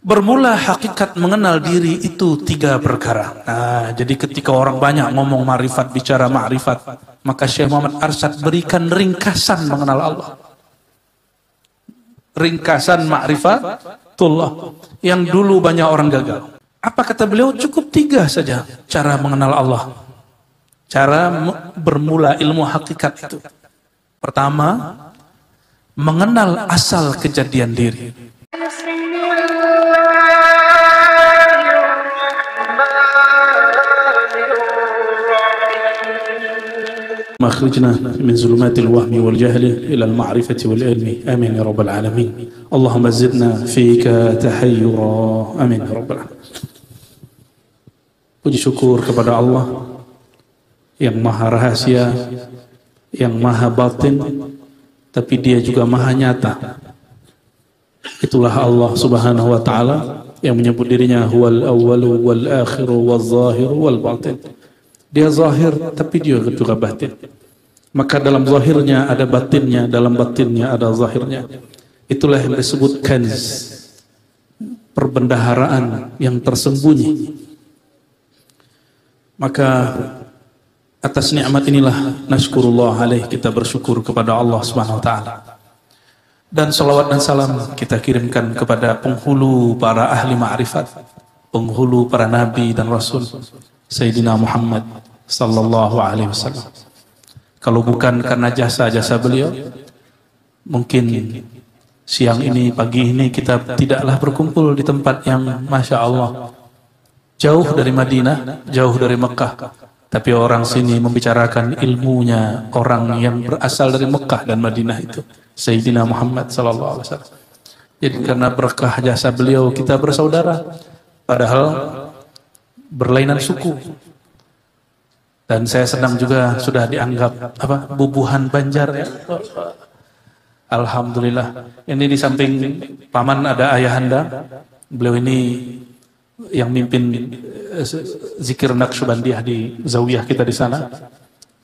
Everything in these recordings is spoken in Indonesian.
Bermula hakikat mengenal diri itu 3 perkara. Nah, jadi ketika orang banyak ngomong ma'rifat, bicara ma'rifat, maka Syekh Muhammad Arsyad berikan ringkasan mengenal Allah. Ringkasan ma'rifatullah yang dulu banyak orang gagal. Apa kata beliau? Cukup 3 saja cara mengenal Allah. Cara bermula ilmu hakikat itu. Pertama, mengenal asal kejadian diri. Makhrijna min zulumatil wahmi wal jahli ila al ma'rifati wal ilmi. Amin ya rabbal alamin. Allahumma zidna fika tahayyura. Amin ya rabbal alamin. Puji syukur kepada Allah yang maha rahasia, yang maha batin, tapi dia juga maha nyata. Itulah Allah subhanahu wa ta'ala yang menyebut dirinya huwal awwalu wal akhiru wal zahiru wal batin. Dia zahir tapi dia juga batin. Maka dalam zahirnya ada batinnya, dalam batinnya ada zahirnya. Itulah yang disebut kanz, perbendaharaan yang tersembunyi. Maka atas nikmat inilah nasykurullah alaih, kita bersyukur kepada Allah subhanahu wa ta'ala. Dan salawat dan salam kita kirimkan kepada penghulu para ahli ma'rifat, penghulu para nabi dan rasul, Sayyidina Muhammad sallallahu alaihi wasallam. Kalau bukan karena jasa-jasa beliau, mungkin siang ini, pagi ini kita tidaklah berkumpul di tempat yang Masya Allah jauh dari Madinah, jauh dari Mekah. Tapi orang sini membicarakan ilmunya orang yang berasal dari Mekah dan Madinah itu, Sayyidina Muhammad sallallahu alaihi wasallam. Jadi karena berkah jasa beliau kita bersaudara, padahal berlainan suku. Dan saya senang juga sudah dianggap bubuhan Banjar ya. Alhamdulillah. Ini di samping paman ada ayahanda. Beliau ini yang mimpin zikir Naqsyabandiyah di zawiyah kita di sana.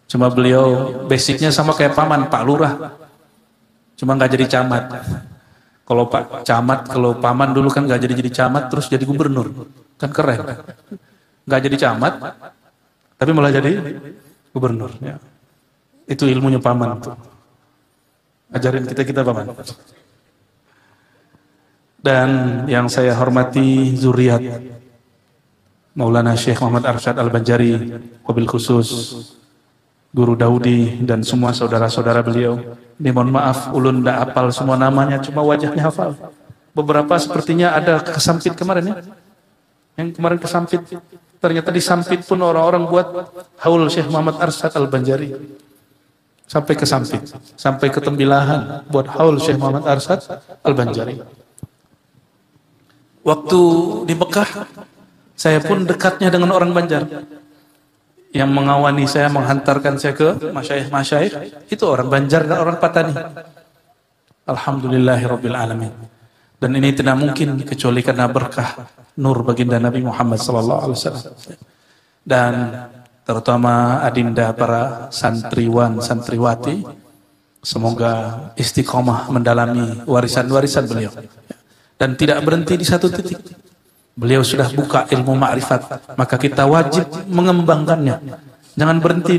Cuma beliau basicnya sama kayak paman, Pak Lurah. Cuma nggak jadi camat. Kalau Pak Camat, kalau paman dulu kan nggak jadi camat, terus jadi gubernur, kan keren. Nggak jadi camat, tapi malah jadi gubernur. Ya. Itu ilmunya paman tuh. Ajarin kita paman. Dan yang saya hormati zuriat Maulana Syekh Muhammad Arsyad Al-Banjari, wabil khusus Guru Daudi dan semua saudara-saudara beliau. Ini mohon maaf, ulun tidak hafal semua namanya, cuma wajahnya hafal. Beberapa sepertinya ada kesampit kemarin ya. Yang kemarin kesampit, ternyata disampit pun orang-orang buat haul Syekh Muhammad Arsyad Al-Banjari. Sampai kesampit, sampai ke Tembilahan buat haul Syekh Muhammad Arsyad Al-Banjari. Waktu di Mekah, saya pun dekatnya dengan orang Banjar. Yang mengawani saya, menghantarkan saya ke masyayikh-masyayikh, itu orang Banjar dan orang Patani. Alhamdulillahirabbil alamin. Dan ini tidak mungkin kecuali karena berkah nur baginda Nabi Muhammad sallallahu alaihi wasallam. Dan terutama adinda para santriwan, santriwati, semoga istiqomah mendalami warisan-warisan beliau. Dan tidak berhenti di satu titik. Beliau sudah buka ilmu ma'rifat, maka kita wajib mengembangkannya. Jangan berhenti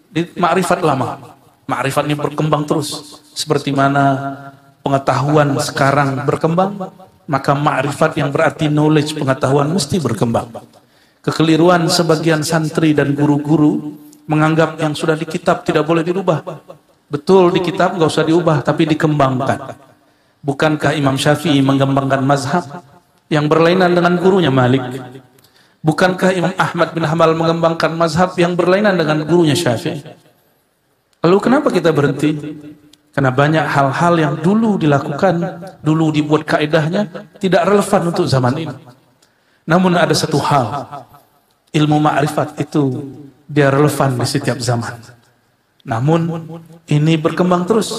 di ma'rifat lama. Ma'rifat ini berkembang terus. Seperti mana pengetahuan sekarang berkembang, maka ma'rifat yang berarti knowledge, pengetahuan mesti berkembang. Kekeliruan sebagian santri dan guru-guru menganggap yang sudah di kitab tidak boleh dirubah. Betul, di kitab nggak usah diubah, tapi dikembangkan. Bukankah Imam Syafi'i mengembangkan mazhab yang berlainan dengan gurunya Malik? Bukankah Imam Ahmad bin Hanbal mengembangkan mazhab yang berlainan dengan gurunya Syafi'i? Lalu kenapa kita berhenti? Karena banyak hal-hal yang dulu dilakukan, dulu dibuat kaedahnya, tidak relevan untuk zaman ini. Namun ada satu hal, ilmu ma'rifat itu dia relevan di setiap zaman. Namun ini berkembang terus.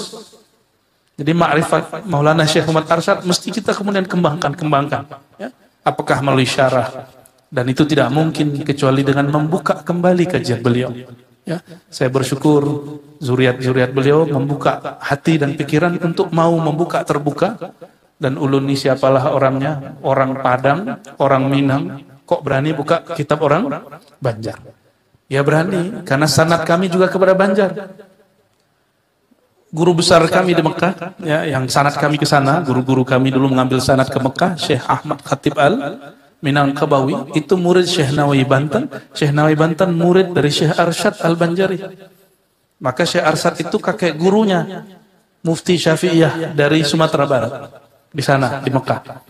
Jadi ma'rifat Maulana Syekh Muhammad Arsyad mesti kita kemudian kembangkan. Ya? Apakah melalui syarah? Dan itu tidak mungkin kecuali dengan membuka kembali kajian beliau. Ya? Saya bersyukur zuriat-zuriat beliau membuka hati dan pikiran untuk mau membuka terbuka Dan ulun ini siapalah orangnya? Orang Padang, orang Minang, kok berani buka kitab orang Banjar? Ya berani, karena sanad kami juga kepada Banjar. Guru besar kami di Mekah, ya, yang sanad kami ke sana, guru-guru kami dulu mengambil sanad ke Mekah, Syekh Ahmad Khatib Minangkabawi, itu murid Syekh Nawawi Banten. Syekh Nawawi Banten murid dari Syekh Arsyad Al-Banjari. Maka Syekh Arsyad itu kakek gurunya, Mufti Syafi'iyah dari Sumatera Barat. Di sana, di Mekah.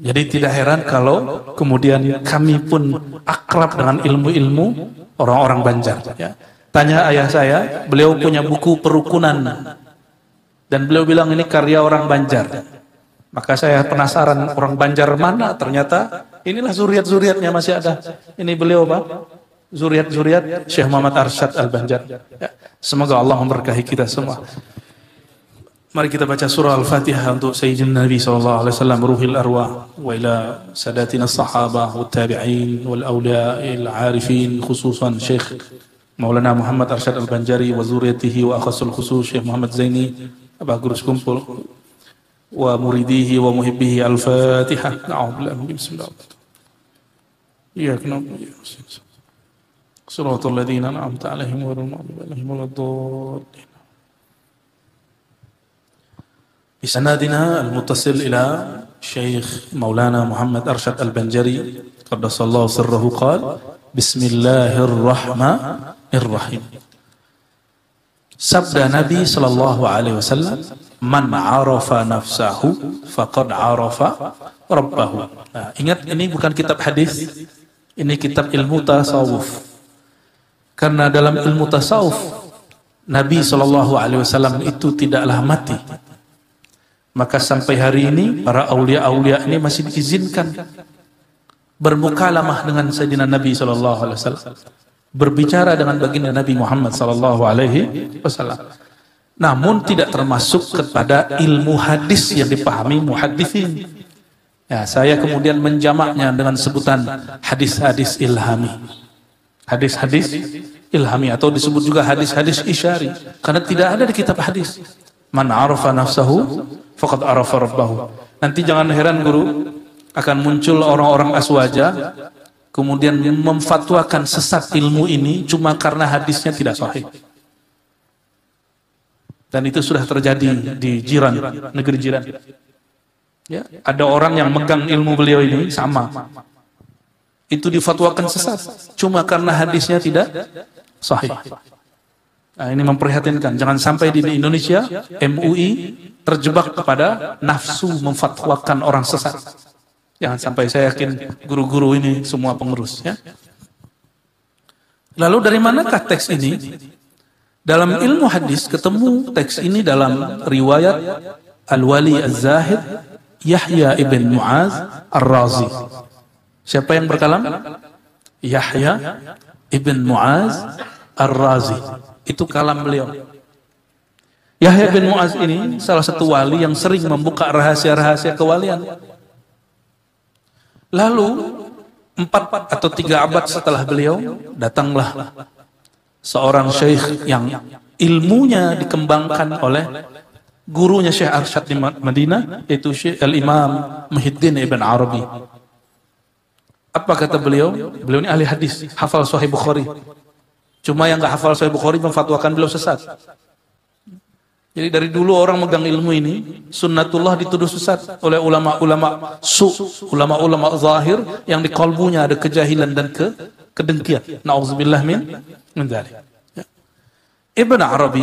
Jadi tidak heran kalau kemudian kami pun akrab dengan ilmu-ilmu orang-orang Banjar. Ya. Tanya ayah saya, beliau punya buku perukunan. Dan beliau bilang ini karya orang Banjar. Maka saya penasaran orang Banjar mana, ternyata inilah zuriat-zuriatnya masih ada. Ini beliau Pak, zuriat-zuriat Syekh Muhammad Arsyad Al-Banjar. Ya. Semoga Allah memberkahi kita semua. Mari kita baca surah Al-Fatihah untuk Sayyidina Nabi SAW, ruhil arwah, wa ila sadatina sahabah, wa tabi'in, wal awliya'il arifin, khususan Syekh Maulana Muhammad Arsyad Al-Banjari, wa zuriyatihi, wa akhasul khusus Syekh Muhammad Zaini, Abah Guru Sekumpul, wa muridihi, wa muhibbihi. Al-Fatihah. Na'udzubillah, bismillahirrahmanirrahim. Iyaka na'budu wa iyaka nasta'in. Shiratal ladzina an'amta 'alaihim ghairil maghdubi 'alaihim waladdallin. بسندنا المتصل إلى شيخ مولانا محمد أرشد البنجري قدس الله سره قال بسم الله الرحمن الرحيم. Sabda Nabi sallallahu alaihi wasallam, man arafa nafsahu faqad arafa rabbahu. Nah, ingat ini bukan kitab hadis, ini kitab ilmu tasawuf. Karena dalam ilmu tasawuf Nabi sallallahu alaihi wasallam itu tidaklah mati. Maka sampai hari ini para aulia-aulia ini masih diizinkan bermukalamah dengan Sayyidina Nabi SAW, berbicara dengan baginda Nabi Muhammad SAW. Namun tidak termasuk kepada ilmu hadis yang dipahami muhadditsin. Ya, saya kemudian menjamaknya dengan sebutan hadis-hadis ilhami. Hadis-hadis ilhami atau disebut juga hadis-hadis isyari, karena tidak ada di kitab hadis. Man arafa nafsahu faqad arafa rabbahu. Nanti jangan heran guru, akan muncul orang-orang aswaja kemudian memfatwakan sesat ilmu ini cuma karena hadisnya tidak sahih. Dan itu sudah terjadi di jiran, negeri jiran. Ya, ada orang yang megang ilmu beliau ini sama. Itu difatwakan sesat cuma karena hadisnya tidak sahih. Nah, ini memprihatinkan. Jangan sampai di Indonesia MUI terjebak kepada nafsu memfatwakan orang sesat. Jangan sampai, saya yakin guru-guru ini semua pengurus. Ya. Lalu dari manakah teks ini? Dalam ilmu hadis ketemu teks ini dalam riwayat Al-Wali Az-Zahid Yahya ibn Mu'az Ar-Razi. Siapa yang berkalam? Yahya ibn Mu'az Ar-Razi. Itu kalam beliau. Yahya bin Mu'az ini salah satu wali yang sering membuka rahasia-rahasia kewalian. Lalu 4 atau 3 abad setelah beliau, datanglah seorang syekh yang ilmunya dikembangkan oleh gurunya Syekh Arsyad di Madinah, yaitu Syekh Al-Imam Muhyiddin Ibn Arabi. Apa kata beliau? Beliau ini ahli hadis, hafal Sahih Bukhari. Cuma yang nggak hafal Sahih Bukhari memfatwakan beliau sesat. Jadi dari dulu orang megang ilmu ini, sunnatullah dituduh sesat oleh ulama-ulama ulama-ulama zahir yang di kalbunya ada kejahilan dan kedengkian. Nauzubillah min dzalik. Ya. Ibn Arabi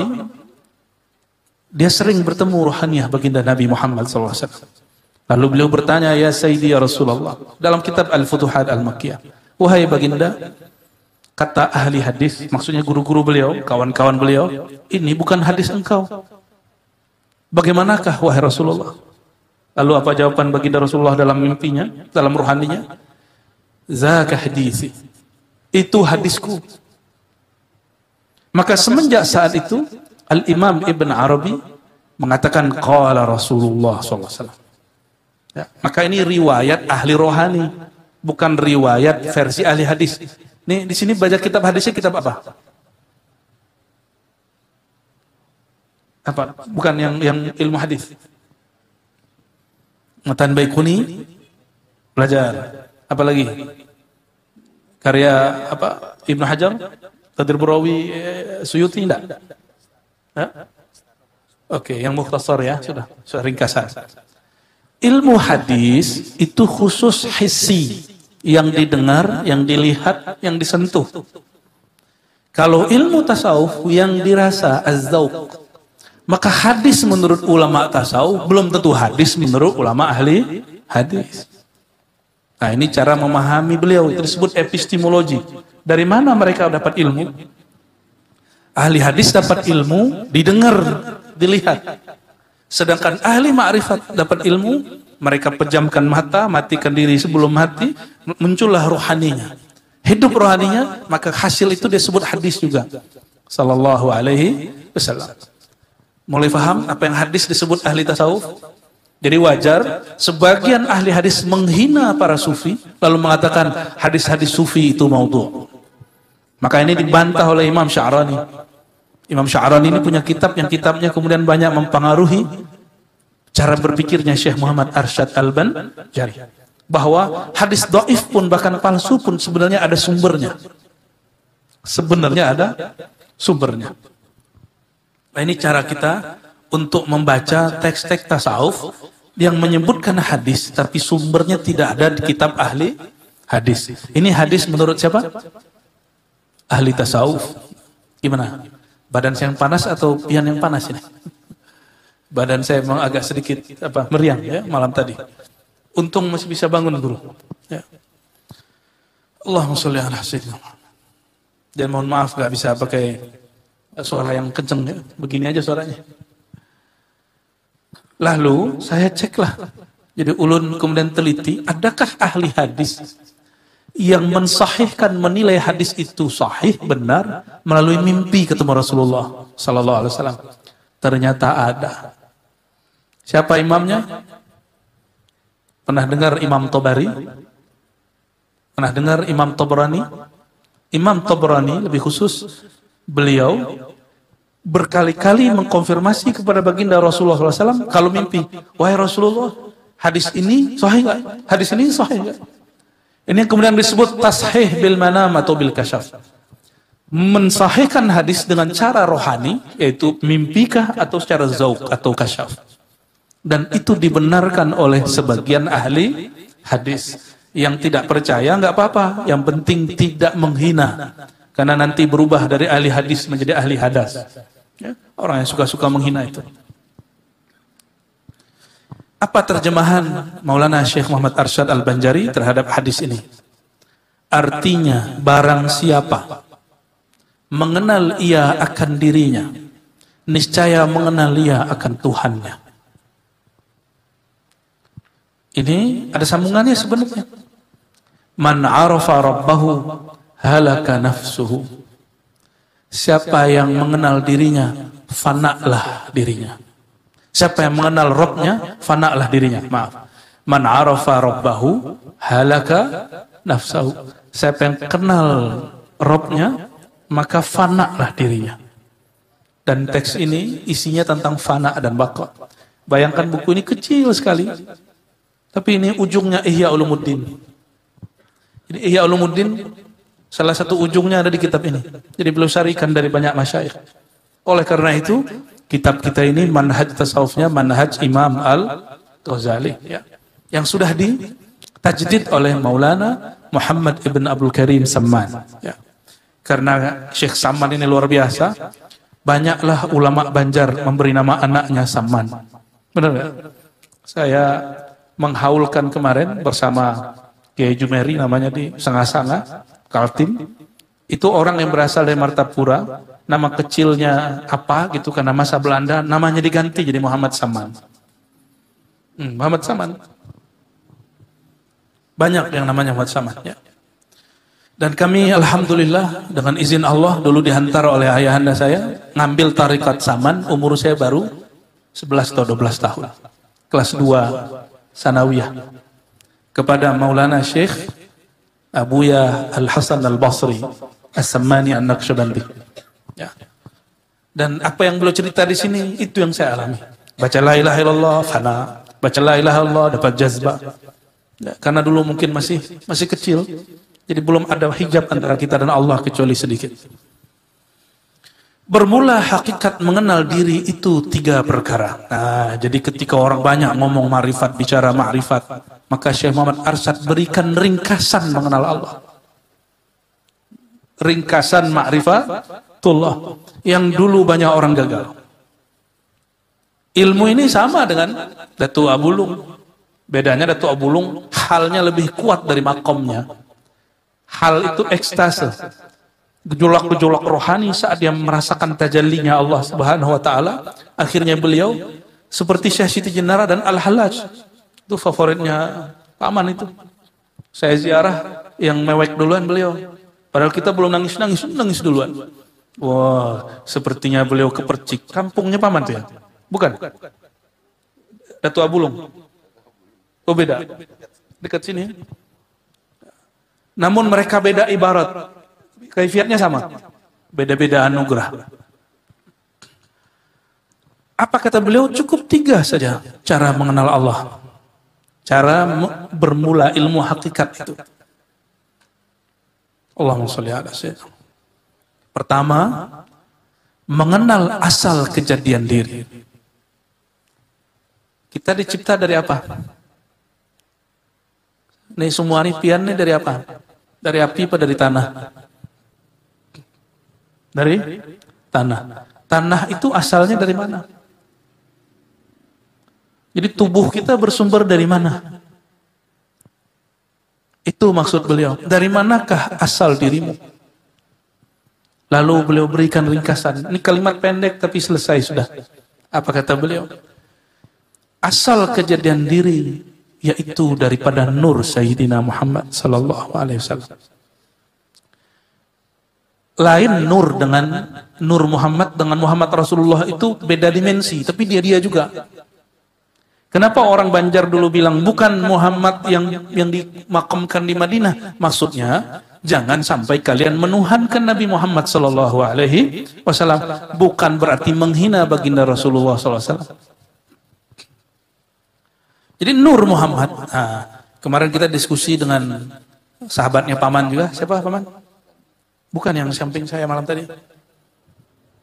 dia sering bertemu ruhaniyah baginda Nabi Muhammad SAW. Lalu beliau bertanya, ya Sayyidi ya Rasulullah, dalam kitab Al-Futuhat Al-Makkiyah, wahai baginda, kata ahli hadis, maksudnya guru-guru beliau, kawan-kawan beliau, ini bukan hadis engkau. Bagaimanakah wahai Rasulullah? Lalu apa jawaban baginda Rasulullah dalam mimpinya, dalam ruhaninya? Zaka hadisi. Itu hadisku. Maka semenjak saat itu, Al-Imam Ibn Arabi mengatakan qala Rasulullah SAW. Ya, maka ini riwayat ahli rohani, bukan riwayat versi ahli hadis. Nih di sini baca kitab hadisnya kitab apa? Apa? Bukan yang ilmu hadis. Matan Baikuni belajar. Apalagi karya apa? Ibnu Hajar, Tadir Burawi, Suyuti enggak? Oke, yang mukhtasar ya, sudah ringkasan. Ilmu hadis itu khusus hissi, yang didengar, yang dilihat, yang disentuh. Kalau ilmu tasawuf yang dirasa az-zauq, maka hadis menurut ulama tasawuf belum tentu hadis menurut ulama ahli hadis. Nah, ini cara memahami beliau, itu disebut epistemologi. Dari mana mereka dapat ilmu? Ahli hadis dapat ilmu didengar, dilihat. Sedangkan ahli ma'rifat dapat ilmu, mereka pejamkan mata, matikan diri sebelum mati, muncullah rohaninya. Hidup rohaninya, maka hasil itu disebut hadis juga. Sallallahu alaihi wasallam. Mulai paham apa yang hadis disebut ahli tasawuf? Jadi wajar sebagian ahli hadis menghina para sufi, lalu mengatakan hadis-hadis sufi itu maudhu'. Maka ini dibantah oleh Imam Sya'rani. Imam Sya'rani ini punya kitab yang kitabnya kemudian banyak mempengaruhi cara berpikirnya Syekh Muhammad Arsyad Al-Banjari. Bahwa hadis dhaif pun bahkan palsu pun sebenarnya ada sumbernya. Sebenarnya ada sumbernya. Nah, ini cara kita untuk membaca teks-teks tasawuf yang menyebutkan hadis tapi sumbernya tidak ada di kitab ahli hadis. Ini hadis menurut siapa? Ahli tasawuf. Gimana? Badan saya yang panas atau pian yang panas ini? Badan saya memang agak sedikit meriang ya malam tadi. Untung masih bisa bangun guru. Ya. Allahumma sholli ala sayyidina Muhammad. Dan mohon maaf gak bisa pakai suara yang kenceng ya. Begini aja suaranya. Lalu saya ceklah. Jadi ulun kemudian teliti, adakah ahli hadis yang mensahihkan menilai hadis itu sahih benar melalui mimpi ketemu Rasulullah sallallahu alaihi wasallam? Ternyata ada. Siapa imamnya? Pernah dengar Imam Tabari? Pernah dengar Imam Tabrani? Imam Tabrani lebih khusus, beliau berkali-kali mengkonfirmasi kepada baginda Rasulullah SAW kalau mimpi, wahai Rasulullah, hadis ini sahih nggak? Hadis ini sahih nggak? Ini yang kemudian disebut tashih bil manam atau bil kasyaf. Mensahihkan hadis dengan cara rohani, yaitu mimpikah atau secara zauq atau kasyaf. Dan itu dibenarkan oleh sebagian ahli hadis. Yang tidak percaya nggak apa-apa, yang penting tidak menghina. Karena nanti berubah dari ahli hadis menjadi ahli hadas. Ya, orang yang suka-suka menghina itu. Apa terjemahan Maulana Syekh Muhammad Arsyad Al-Banjari terhadap hadis ini? Artinya, barang siapa mengenal ia akan dirinya, niscaya mengenal ia akan Tuhannya. Ini ada sambungannya sebenarnya. Man arafa rabbahu halaka nafsuhu. Siapa yang mengenal dirinya, fana'lah dirinya. Siapa yang mengenal Rabbnya, fana'lah dirinya. Maaf. Man arafa rabbahu halaka nafsuhu. Siapa yang kenal Rabbnya, maka fana'lah dirinya. Dan teks ini isinya tentang fana dan baqa. Bayangkan buku ini kecil sekali. Tapi ini ujungnya Ihya Ulumuddin. Jadi Ihya Ulumuddin salah satu ujungnya ada di kitab ini. Jadi beliau syarikan dari banyak masyayikh. Oleh karena itu, kitab kita ini manhaj tasawufnya manhaj Imam Al-Ghazali ya. Yang sudah ditajdid oleh Maulana Muhammad ibn Abdul Karim Samman ya. Karena Syekh Samman ini luar biasa, banyaklah ulama Banjar memberi nama anaknya Samman. Benar ya? Saya menghaulkan kemarin bersama Kiai Jumeri namanya di Sanga-Sanga, Kaltim. Itu orang yang berasal dari Martapura, nama kecilnya apa gitu karena masa Belanda, namanya diganti jadi Muhammad Saman. Muhammad Saman. Banyak yang namanya Muhammad Saman ya. Dan kami alhamdulillah dengan izin Allah dulu dihantar oleh ayahanda saya ngambil tarikat Saman, umur saya baru 11 atau 12 tahun. Kelas 2 Sanawiyah kepada Maulana Syekh Abuya Al-Hasan Al-Basri As-Sammani An-Naqsyabandi. Ya. Dan apa yang beliau cerita di sini itu yang saya alami. Baca la ilaha illallah fana, Baca la ilaha illallah dapat jazbah. Ya, karena dulu mungkin masih kecil, jadi belum ada hijab antara kita dan Allah kecuali sedikit. Bermula hakikat mengenal diri itu 3 perkara. Nah, jadi ketika orang banyak ngomong ma'rifat, bicara ma'rifat, maka Syekh Muhammad Arsyad berikan ringkasan mengenal Allah. Ringkasan ma'rifatullah yang dulu banyak orang gagal. Ilmu ini sama dengan Datuk Abulung. Bedanya Datuk Abulung halnya lebih kuat dari makomnya. Hal itu ekstase. Gejolak-gejolak rohani saat dia merasakan tajallinya Allah Subhanahu wa taala. Akhirnya beliau seperti Syekh Siti Jenara dan Al-Hallaj. Itu favoritnya paman itu. Saya ziarah yang mewek duluan beliau. Padahal kita belum nangis duluan. Wah, sepertinya beliau kepercik. Kampungnya paman tuh ya? Bukan? Datuk Abulung. Oh beda. Dekat sini. Namun mereka beda ibarat. Kaifiatnya sama. Beda-beda anugerah. Apa kata beliau? Cukup 3 saja cara mengenal Allah. Cara bermula ilmu hakikat itu. Allahumma sholli ala sayyidina. Pertama, mengenal asal kejadian diri. Kita dicipta dari apa? Nih semua ini pian nih dari apa? Dari api apa dari tanah? Dari tanah. Tanah itu asalnya dari mana? Jadi tubuh kita bersumber dari mana? Itu maksud beliau. Dari manakah asal dirimu? Lalu beliau berikan ringkasan. Ini kalimat pendek tapi selesai sudah. Apa kata beliau? Asal kejadian diri yaitu daripada nur Sayyidina Muhammad sallallahu alaihi wasallam. Lain nur dengan nur Muhammad dengan Muhammad Rasulullah itu beda dimensi, tapi dia juga. Kenapa orang Banjar dulu bilang bukan Muhammad yang dimakamkan di Madinah? Maksudnya jangan sampai kalian menuhankan Nabi Muhammad sallallahu alaihi wasallam, bukan berarti menghina baginda Rasulullah sallallahu alaihi wasallam. Jadi Nur Muhammad, kemarin kita diskusi dengan sahabatnya Paman juga, siapa Paman? Bukan yang samping saya malam tadi,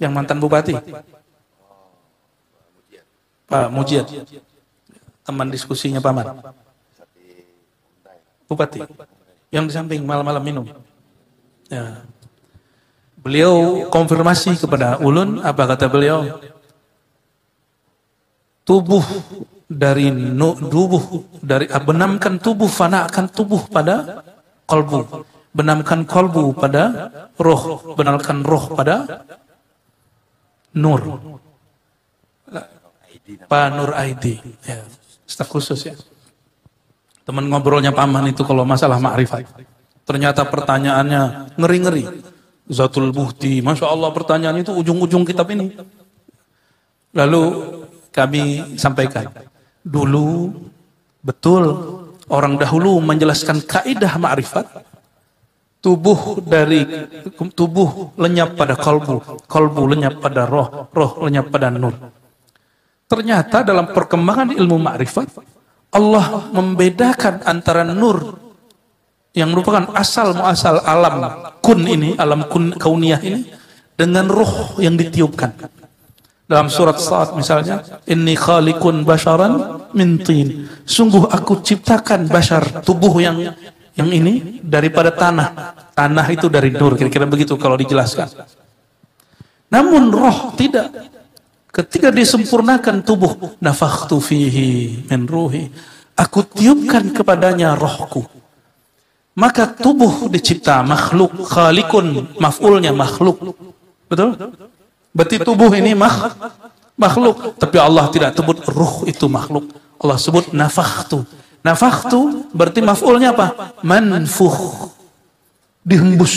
yang mantan bupati, Pak Mujiat, teman diskusinya Paman, bupati, yang di samping malam-malam minum. Ya. Beliau konfirmasi kepada Ulun, apa kata beliau? Benamkan tubuh, fanakan tubuh pada kolbu, benamkan kolbu pada roh, benamkan roh pada nur. Pak Nur Aidi, ya, staf khusus ya. Teman ngobrolnya Paman itu kalau masalah ma'rifat. Ternyata pertanyaannya ngeri-ngeri. Zatul Buhti, Masya Allah pertanyaan itu ujung-ujung kitab ini. Lalu kami sampaikan. Dulu betul orang dahulu menjelaskan kaidah ma'rifat, tubuh lenyap pada kalbu lenyap pada roh lenyap pada nur. Ternyata dalam perkembangan ilmu ma'rifat Allah membedakan antara nur yang merupakan asal muasal alam kun ini, alam kun kauniyah ini, dengan ruh yang ditiupkan. Dalam surat Shad misalnya, inni khaliqun basharan min tin. Sungguh aku ciptakan bashar, tubuh yang ini daripada tanah. Tanah itu dari nur, kira-kira begitu kalau dijelaskan. Namun roh tidak. Ketika disempurnakan tubuh, nafakhtu fihi min ruhi. Aku tiupkan kepadanya rohku. Maka tubuh dicipta makhluk, khaliqun, maf'ulnya makhluk. Betul? Berarti tubuh ini makhluk, tapi Allah tidak sebut ruh itu makhluk. Allah sebut nafakhtu. Nafakhtu berarti maf'ulnya apa? Manfukh. Dihembus.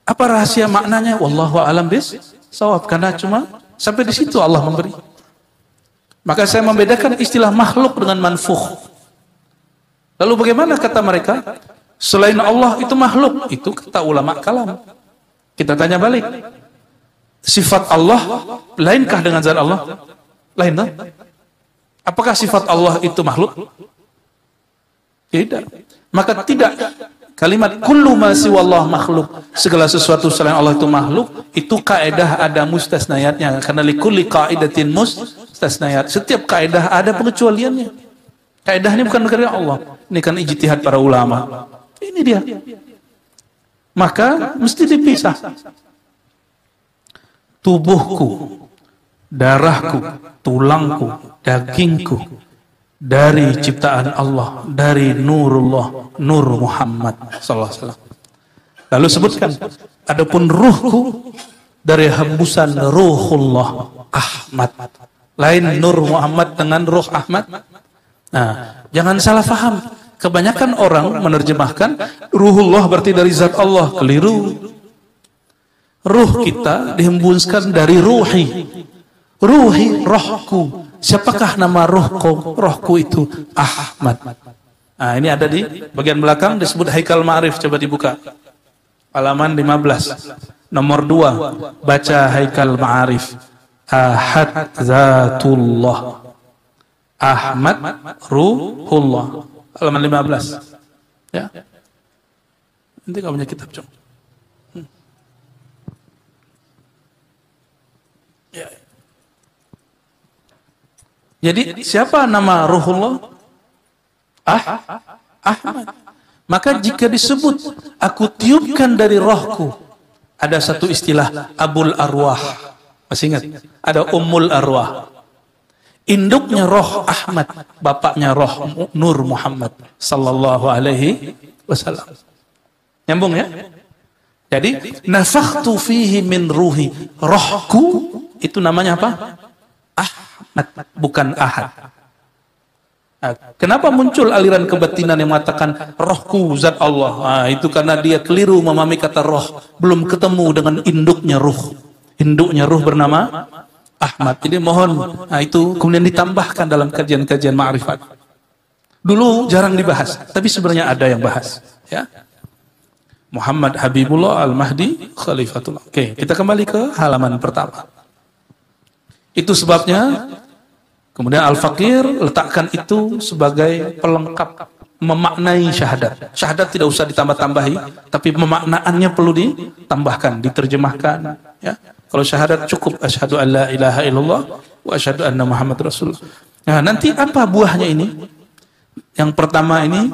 Apa rahasia maknanya? Wallahu a'lam bis-shawab. Karena cuma sampai di situ Allah memberi. Maka saya membedakan istilah makhluk dengan manfukh. Lalu bagaimana kata mereka? Selain Allah itu makhluk. Itu kata ulama kalam. Kita tanya balik. Sifat Allah lainkah dengan zat Allah? Lain tak? Apakah sifat Allah itu makhluk? Tidak. Maka tidak kalimat kullu ma siwallah makhluk, segala sesuatu selain Allah itu makhluk, itu kaidah ada mustasnayatnya, karena likulli qaidatin mustasnayat. Setiap kaidah ada pengecualiannya. Kaidah ini bukan dari Allah. Ini kan ijtihad para ulama. Ini dia. Maka mesti dipisah. Tubuhku, darahku, tulangku, dagingku dari ciptaan Allah, dari nurullah, nur Muhammad sallallahu alaihi wasallam. Lalu sebutkan, adapun ruhku dari hembusan ruhullah Ahmad. Lain nur Muhammad dengan ruh Ahmad. Nah, jangan salah faham. Kebanyakan orang menerjemahkan ruhullah berarti dari zat Allah. Keliru. Ruh kita dihembuskan dari ruhi. Ruhi, rohku. Siapakah nama rohku? Rohku itu Ahmad. Nah, ini ada di bagian belakang disebut Haikal Ma'arif. Coba dibuka. Halaman 15. Nomor 2. Baca Haikal Ma'arif. Ahad Zatullah. Ahmad Ruhullah. Halaman 15. Ya. Nanti kamu punya kitab, Cong. Ya. Jadi siapa nama Ruhullah? Ahmad. Maka jika disebut aku tiupkan dari rohku, ada satu istilah Abul Arwah. Masih ingat? Ada Ummul Arwah. Induknya roh Ahmad, bapaknya roh Nur Muhammad sallallahu alaihi wasallam. Nyambung ya? Jadi nafakhtu fihi min ruhi, rohku itu namanya apa? Ahmad, bukan Ahad. Nah, kenapa muncul aliran kebatinan yang mengatakan rohku zat Allah? Nah, itu karena dia keliru memahami kata roh, belum ketemu dengan induknya ruh. Induknya ruh bernama Ahmad. Jadi mohon, nah itu kemudian ditambahkan dalam kajian-kajian ma'rifat. Dulu jarang dibahas, tapi sebenarnya ada yang bahas. Ya. Muhammad Habibullah Al-Mahdi Khalifatullah. Oke, kita kembali ke halaman pertama. Itu sebabnya kemudian Al-Faqir letakkan itu sebagai pelengkap memaknai syahadat. Syahadat tidak usah ditambah-tambahi, tapi pemaknaannya perlu ditambahkan, diterjemahkan. Ya. Kalau syahadat cukup asyhadu an la ilaha illallah wa asyhadu anna Muhammad Rasulullah. Nah, nanti apa buahnya ini? Yang pertama ini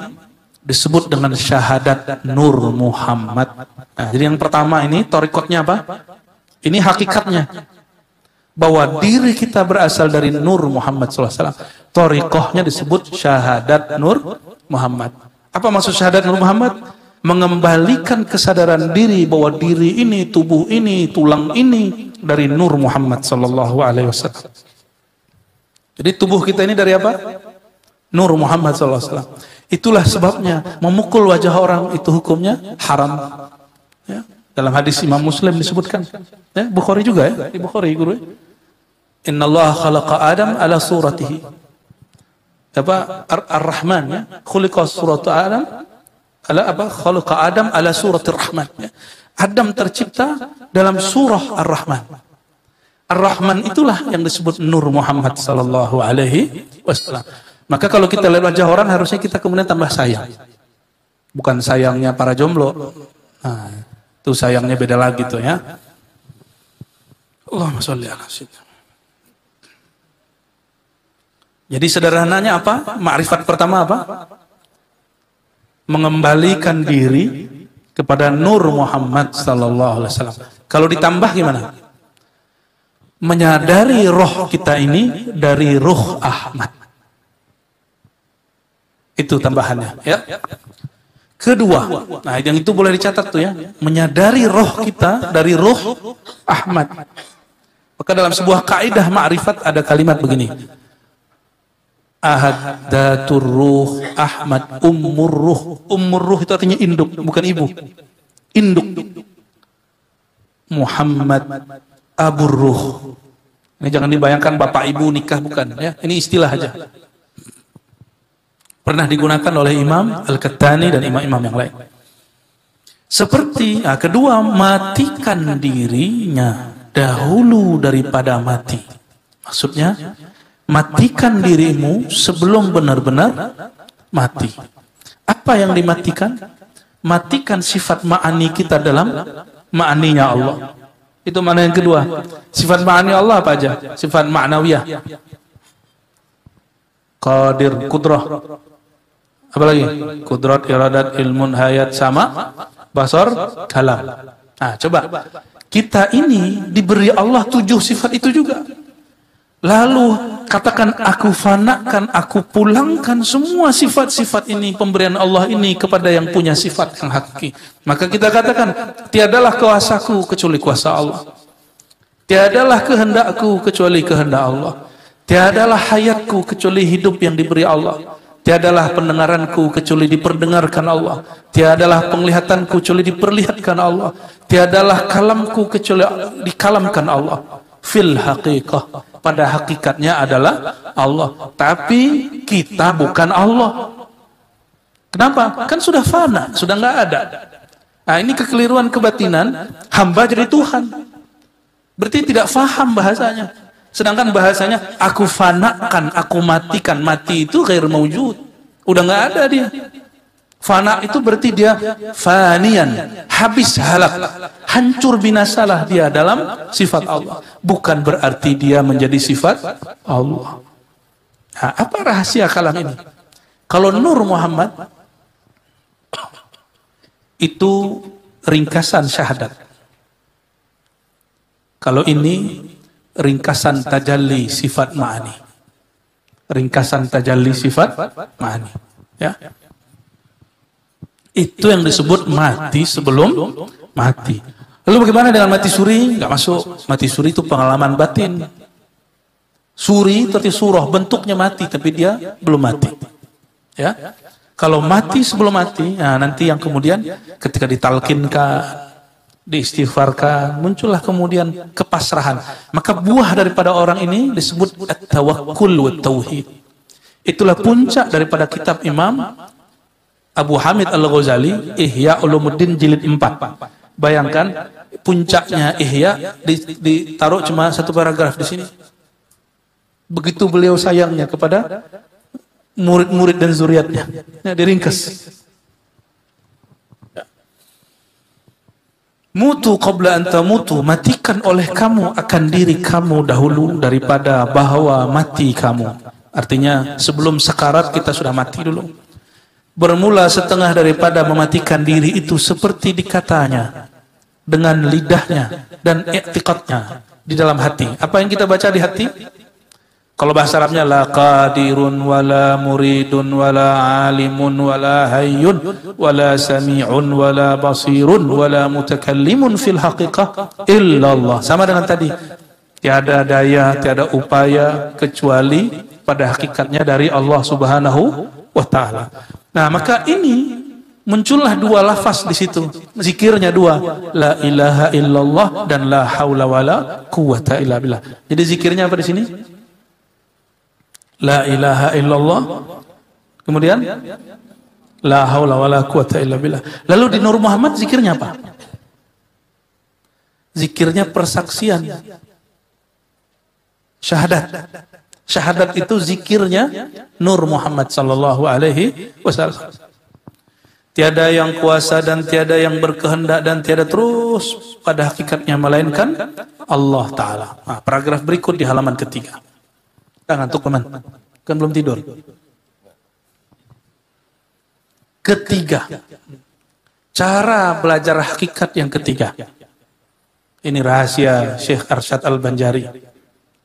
disebut dengan syahadat Nur Muhammad. Nah, jadi yang pertama ini thariqatnya apa? Ini hakikatnya. Bahwa diri kita berasal dari Nur Muhammad SAW. Thariqahnya disebut syahadat Nur Muhammad. Apa maksud syahadat Nur Muhammad? Mengembalikan kesadaran diri bahwa diri ini, tubuh ini, tulang ini dari Nur Muhammad sallallahu alaihi wasallam. Jadi tubuh kita ini dari apa? Nur Muhammad sallallahu alaihi wasallam. Itulah sebabnya memukul wajah orang itu hukumnya haram. Ya. Dalam hadis Imam Muslim disebutkan. Ya, Bukhari juga ya, di Bukhari guru. Innallaha khalaqa Adam ala suratihi. Apa? Ar-Rahman ya. Khuliqa suratu Adam ala apa? Khalaqa Adam ala suratir Rahman. Ya. Adam tercipta dalam surah Ar-Rahman. Ar-Rahman itulah yang disebut Nur Muhammad sallallahu alaihi wasallam. Maka kalau kita lihat wajah orang harusnya kita kemudian tambah sayang. Bukan sayangnya para jomblo. Nah, itu sayangnya beda lagi tuh ya. Allahumma sholli ala sayyidina. Jadi sederhananya apa? Ma'rifat pertama apa? Mengembalikan diri kepada Nur Muhammad sallallahu alaihi wasallam. Kalau ditambah gimana? Menyadari roh kita ini dari ruh Ahmad. Itu tambahannya, ya. Kedua, nah yang itu boleh dicatat tuh ya, menyadari roh kita dari ruh Ahmad. Maka dalam sebuah kaidah ma'rifat ada kalimat begini. Ahad datur ruh Ahmad ummur ruh. Ummur ruh itu artinya induk, bukan ibu. Induk. Muhammad abur ruh. Ini jangan dibayangkan bapak ibu nikah, bukan ya. Ini istilah aja. Pernah digunakan oleh Imam Al-Qattani dan imam-imam yang lain. Seperti kedua, matikan dirinya dahulu daripada mati. Maksudnya matikan dirimu sebelum benar-benar mati. Apa yang dimatikan? Matikan sifat ma'ani kita dalam ma'aninya Allah. Itu mana yang kedua. Sifat ma'ani Allah apa aja? Sifat ma'nawiyah. Qadir, kudrah. Apa lagi? Kudrat, iradat, ilmun, hayat, sama, basar, kalam. Nah, coba. Kita ini diberi Allah 7 sifat itu juga. Lalu katakan aku fanakan, aku pulangkan semua sifat-sifat ini, pemberian Allah ini kepada yang punya sifat yang hakiki. Maka kita katakan, tiadalah kuasaku kecuali kuasa Allah. Tiadalah kehendakku kecuali kehendak Allah. Tiadalah hayatku kecuali hidup yang diberi Allah. Tiadalah pendengaranku kecuali diperdengarkan Allah. Tiadalah penglihatanku kecuali diperlihatkan Allah. Tiadalah kalamku kecuali dikalamkan Allah. Fil haqiqah, pada hakikatnya adalah Allah. Tapi kita bukan Allah. Kenapa? Kan sudah fana, sudah nggak ada. Nah, ini kekeliruan kebatinan, hamba jadi Tuhan. Berarti tidak faham bahasanya. Sedangkan bahasanya, aku fanakan, aku matikan. Mati itu ghair maujud. Udah nggak ada dia. Fana itu berarti dia fanian, habis, halak, hancur, binasalah dia dalam sifat Allah. Bukan berarti dia menjadi sifat Allah. Nah, apa rahasia kalam ini? Kalau Nur Muhammad itu ringkasan syahadat. Kalau ini ringkasan tajalli sifat ma'ani. Ringkasan tajalli sifat ma'ani. Ya. Itu yang disebut mati sebelum mati. Lalu bagaimana dengan mati suri? Enggak masuk. Mati suri itu pengalaman batin. Suri itu surah, bentuknya mati tapi dia belum mati. Ya. Kalau mati sebelum mati, nah nanti yang kemudian ketika ditalkinkan, diistighfarkan, muncullah kemudian kepasrahan. Maka buah daripada orang ini disebut at-tawakkul wa tauhid. Itulah puncak daripada kitab Imam Abu Hamid Al-Ghazali, Ihya Ulumuddin jilid 4. Bayangkan puncaknya Ihya ditaruh cuma satu paragraf di sini. Begitu beliau sayangnya kepada murid-murid dan zuriatnya. Ya, diringkas. Mutu qabla an tamutu, matikan oleh kamu akan diri kamu dahulu daripada bahwa mati kamu. Artinya sebelum sekarat kita sudah mati dulu. Bermula setengah daripada mematikan diri itu seperti dikatanya dengan lidahnya dan i'tiqadnya di dalam hati. Apa yang kita baca di hati? Kalau bahasa Arabnya la qadirun wala muridun wala alimun wala hayyun wala sami'un wala basirun wala mutakallimun fil haqiqah illallah. Sama dengan tadi. Tiada daya, tiada upaya kecuali pada hakikatnya dari Allah Subhanahu wa taala. Nah, maka ini muncullah 2 lafaz di situ. Zikirnya 2, la ilaha illallah dan la haula wala quwata illa billah. Jadi zikirnya apa di sini? La ilaha illallah. Kemudian la haula wala quwata illa billah. Lalu di Nur Muhammad zikirnya apa? Zikirnya persaksian. Syahadat. Syahadat itu zikirnya Nur Muhammad sallallahu alaihi wasallam. Tiada yang kuasa dan tiada yang berkehendak dan tiada terus pada hakikatnya melainkan Allah Ta'ala. Nah, paragraf berikut di halaman ketiga. Ngantuk teman? Kan belum tidur. Ketiga. Cara belajar hakikat yang ketiga. Ini rahasia Syekh Arsyad Al-Banjari.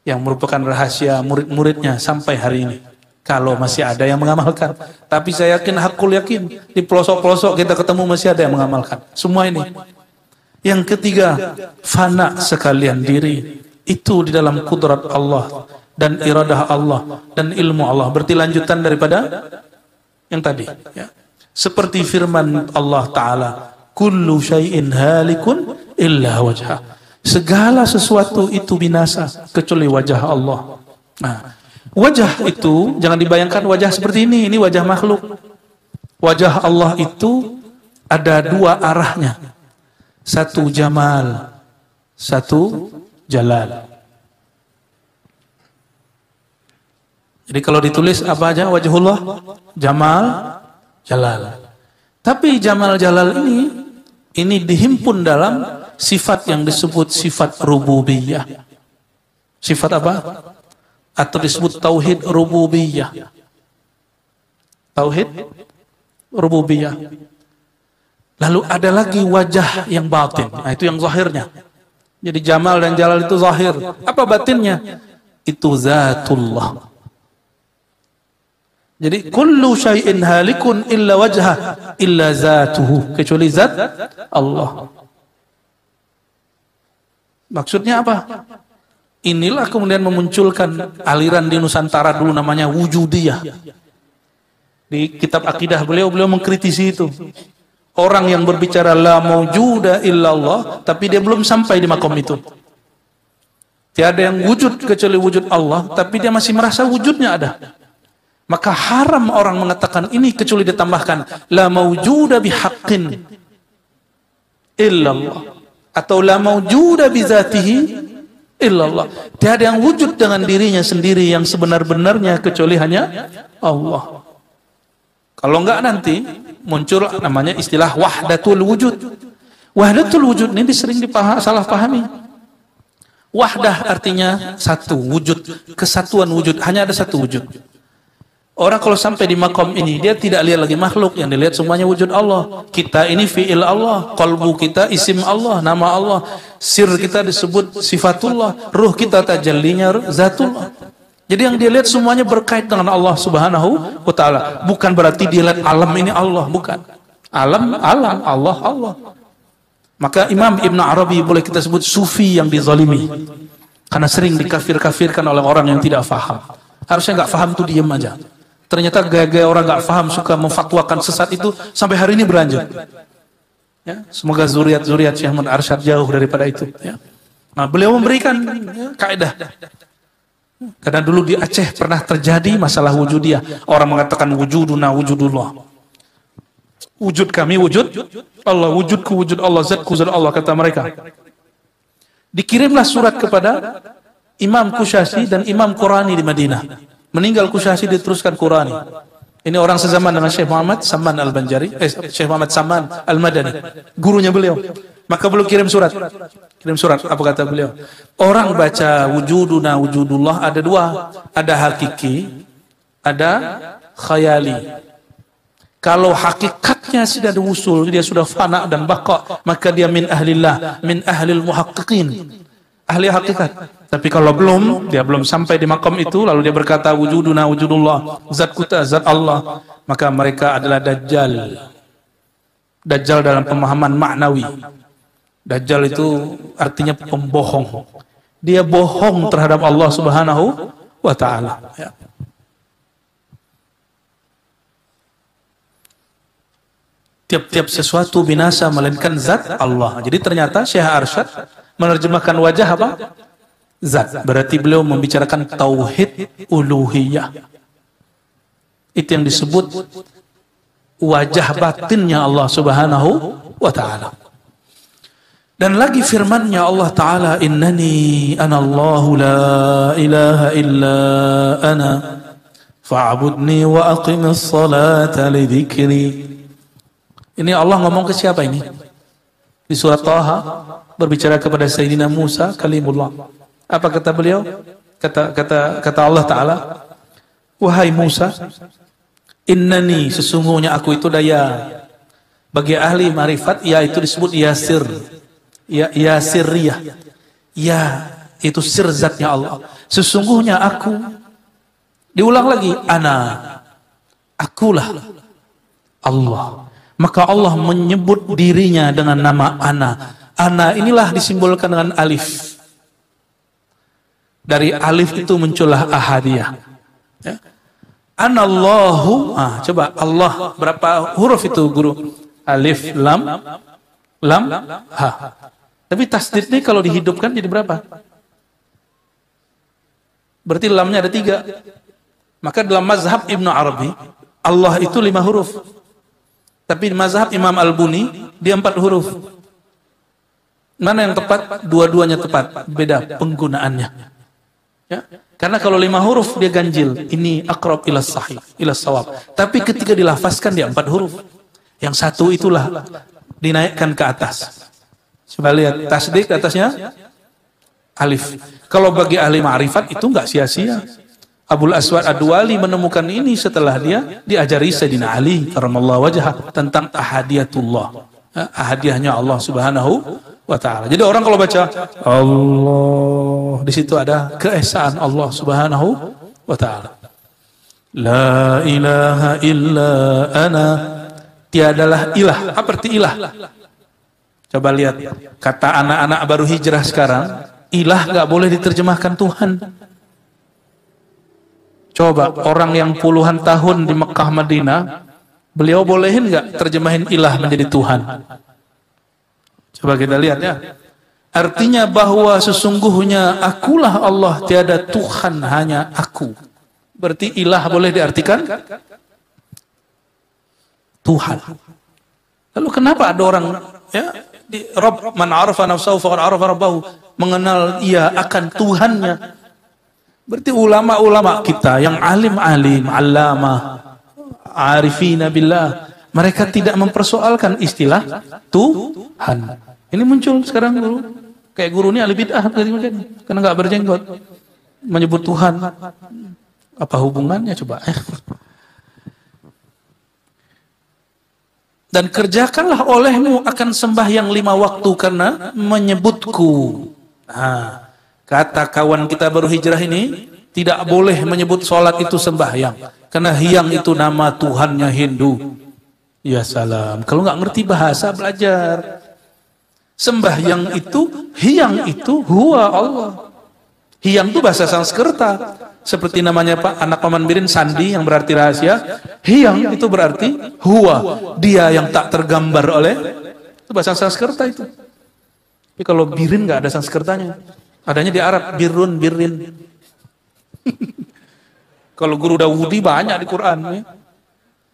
Yang merupakan rahasia murid-muridnya sampai hari ini. Kalau masih ada yang mengamalkan. Tapi saya yakin, hakul yakin. Di pelosok-pelosok kita ketemu masih ada yang mengamalkan. Semua ini. Yang ketiga, fana sekalian diri. Itu di dalam kudrat Allah. Dan iradah Allah. Dan ilmu Allah. Berarti lanjutan daripada yang tadi. Ya. Seperti firman Allah Ta'ala. Kullu syai'in halikun illa wajhah. Segala sesuatu itu binasa kecuali wajah Allah. Nah, wajah itu jangan dibayangkan wajah seperti ini wajah makhluk. Wajah Allah itu ada 2 arahnya. Satu jamal, satu jalal. Jadi kalau ditulis apa aja wajhullah, Jamal, Jalal. Tapi Jamal Jalal ini dihimpun dalam sifat yang disebut sifat rububiyah. Sifat apa? Atau disebut tauhid rububiyah. Tauhid rububiyah. Lalu ada lagi wajah yang batin. Nah, itu yang zahirnya. Jadi Jamal dan Jalal itu zahir. Apa batinnya? Itu zatullah. Jadi kullu syai'in halikun illa wajhah illa zatuhu, kecuali zat Allah. Maksudnya apa? Inilah kemudian memunculkan aliran di Nusantara dulu namanya wujudiyah. Di kitab akidah beliau mengkritisi itu. Orang yang berbicara la maujuda illallah, tapi dia belum sampai di makom itu. Tiada yang wujud kecuali wujud Allah, tapi dia masih merasa wujudnya ada. Maka haram orang mengatakan ini kecuali ditambahkan la maujuda bihaqqin illallah atau la maujuda bizatihi illallah. Tiada yang wujud dengan dirinya sendiri yang sebenar-benarnya kecuali hanya Allah. Kalau enggak nanti muncul namanya istilah wahdatul wujud. Wahdatul wujud ini sering salah pahami. Wahdah artinya satu, wujud, kesatuan wujud, hanya ada satu wujud. Orang kalau sampai di makom ini, dia tidak lihat lagi makhluk, yang dilihat semuanya wujud Allah. Kita ini fi'il Allah, qalbu kita isim Allah, nama Allah, sir kita disebut sifatullah, ruh kita tajallinya zatullah. Jadi yang dia lihat semuanya berkait dengan Allah Subhanahu wa ta'ala. Bukan berarti dia lihat alam ini Allah, bukan. Alam, Allah. Maka Imam Ibn Arabi boleh kita sebut sufi yang dizalimi. Karena sering dikafir-kafirkan oleh orang yang tidak faham. Harusnya nggak faham tuh diam aja. Ternyata gaya-gaya orang nggak faham suka memfatwakan sesat itu sampai hari ini berlanjut. Ya, semoga zuriat-zuriat Syekh Ahmad Arsyad jauh daripada itu. Ya. Nah, beliau memberikan kaidah. Karena dulu di Aceh pernah terjadi masalah wujudiyah. Orang mengatakan wujuduna wujudullah. Wujud kami wujud Allah, wujudku wujud Allah, zatku zat Allah, kata mereka. Dikirimlah surat kepada Imam Kusyasi dan Imam Qurani di Madinah. Meninggal Kusyasi, diteruskan Qurani. Ini orang sezaman dengan Syekh Muhammad Saman Al-Banjari, Syekh Muhammad Saman Al-Madani, gurunya beliau. Maka beliau kirim surat. Apa kata beliau? Orang baca wujuduna wujudullah ada dua, ada hakiki, ada khayali. Kalau hakikatnya sudah diusul, dia sudah fana dan baqa, maka dia min ahlillah, min ahlil muhaqqiqin, ahli hakikat. Tapi kalau dia belum sampai di makam itu, lalu dia berkata wujuduna wujudullah, zat kita zat Allah, maka mereka adalah dajjal. Dajjal dalam pemahaman maknawi. Dajjal itu artinya pembohong. Dia bohong terhadap Allah Subhanahu wa ta'ala. Ya. Tiap-tiap sesuatu binasa melainkan zat Allah. Jadi ternyata Syekh Arsyad menerjemahkan wajah apa? Zat. Berarti beliau membicarakan tauhid uluhiyah. Itu yang disebut wajah batinnya Allah Subhanahu wa ta'ala. Dan lagi firman-Nya Allah Ta'ala, innani anallahu la ilaha illa ana fa'budni wa aqimis salata li dzikri. Ini Allah ngomong ke siapa ini? Di surat Taha berbicara kepada Sayyidina Musa kalimullah. Apa kata beliau? Kata Allah Ta'ala, wahai Musa, innani, sesungguhnya aku itu daya. Bagi ahli marifat, ya itu disebut yasir. Ya sirriyah. Ya, itu sir zatnya Allah. Sesungguhnya aku. Diulang lagi, ana. Akulah Allah. Maka Allah menyebut dirinya dengan nama ana. Ana inilah disimbolkan dengan alif. Dari alif itu muncullah ahadiyah. Ya. Anallahu, coba Allah berapa huruf itu guru? Alif, lam, ha. Tapi tasdid ini kalau dihidupkan jadi berapa? Berarti lamnya ada 3. Maka dalam mazhab Ibnu Arabi, Allah itu 5 huruf. Tapi mazhab Imam Al-Buni, dia 4 huruf. Mana yang tepat? Dua-duanya tepat. Beda penggunaannya. Ya. Karena kalau 5 huruf dia ganjil, ini aqrab ila sahih, ila shawab. Tapi ketika dilafazkan dia 4 huruf. Yang satu itulah dinaikkan ke atas. Coba lihat tasdik atasnya alif. Kalau bagi ahli ma'rifat itu enggak sia-sia. Abul Aswad Ad-Duwali menemukan ini setelah dia diajari Sayyidina Ali karramallahu wajhah tentang ahadiyatullah. Ahadiyahnya Allah Subhanahu wa taala. Jadi orang kalau baca Allah, di situ ada keesaan Allah Subhanahu wa taala. La ilaha illa ana, tiadalah ilah. Apa arti ilah? Coba lihat kata anak-anak baru hijrah sekarang, ilah enggak boleh diterjemahkan Tuhan. Coba orang yang puluhan tahun di Mekah Madinah, beliau bolehin nggak terjemahin ilah menjadi Tuhan? Coba kita lihat ya. Artinya bahwa sesungguhnya akulah Allah, tiada Tuhan, hanya aku. Berarti ilah boleh diartikan Tuhan. Lalu kenapa ada orang ya di Rabb, man arafa nafsahu faqad arafa rabbahu, mengenal ia akan Tuhannya. Berarti ulama-ulama kita yang alim-alim, allamah, arifina billah, mereka tidak mempersoalkan istilah Tuhan. Ini muncul sekarang guru. Kayak guru ini ahli bid'ah karena nggak berjenggot. Menyebut Tuhan. Apa hubungannya coba? Dan kerjakanlah olehmu akan sembahyang 5 waktu karena menyebutku. Nah, kata kawan kita baru hijrah ini, tidak boleh menyebut sholat itu sembahyang. Karena Hyang itu nama Tuhannya Hindu. Ya salam. Kalau nggak ngerti bahasa, belajar. Sembahyang itu, Hyang itu, huwa Allah. Hyang itu bahasa Sanskerta. Seperti namanya Pak anak Paman Birin, Sandi yang berarti rahasia. Hyang itu berarti huwa. Dia yang tak tergambar oleh, itu bahasa Sanskerta itu. Tapi kalau Birin nggak ada Sanskertanya. Adanya di Arab, birrun, birrin. Kalau guru Dawudi banyak di Quran. Ya.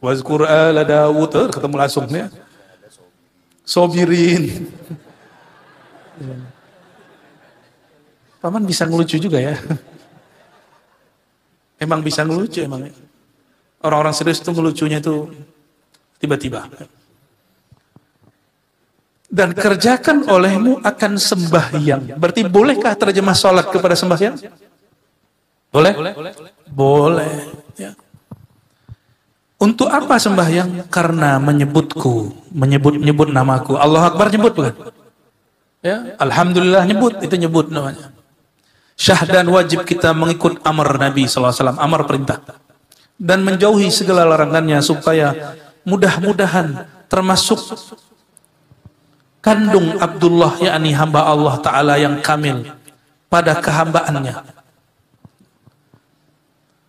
Wazkur ala Dawud, ketemu langsung. Ya. Sobirin. Paman bisa ngelucu juga ya. Emang bisa ngelucu emang. Orang-orang serius itu ngelucunya itu tiba-tiba. Dan kerjakan olehmu akan sembahyang. Berarti bolehkah terjemah sholat kepada sembahyang? Boleh? Boleh. Ya. Untuk apa sembahyang? Karena menyebutku, menyebut namaku. Allah Akbar nyebut bukan? Ya, alhamdulillah nyebut, itu nyebut namanya. Syahdan wajib kita mengikut amar Nabi SAW, amar perintah. Dan menjauhi segala larangannya supaya mudah-mudahan termasuk kandung Abdullah, yakni hamba Allah Ta'ala yang kamil pada kehambaannya.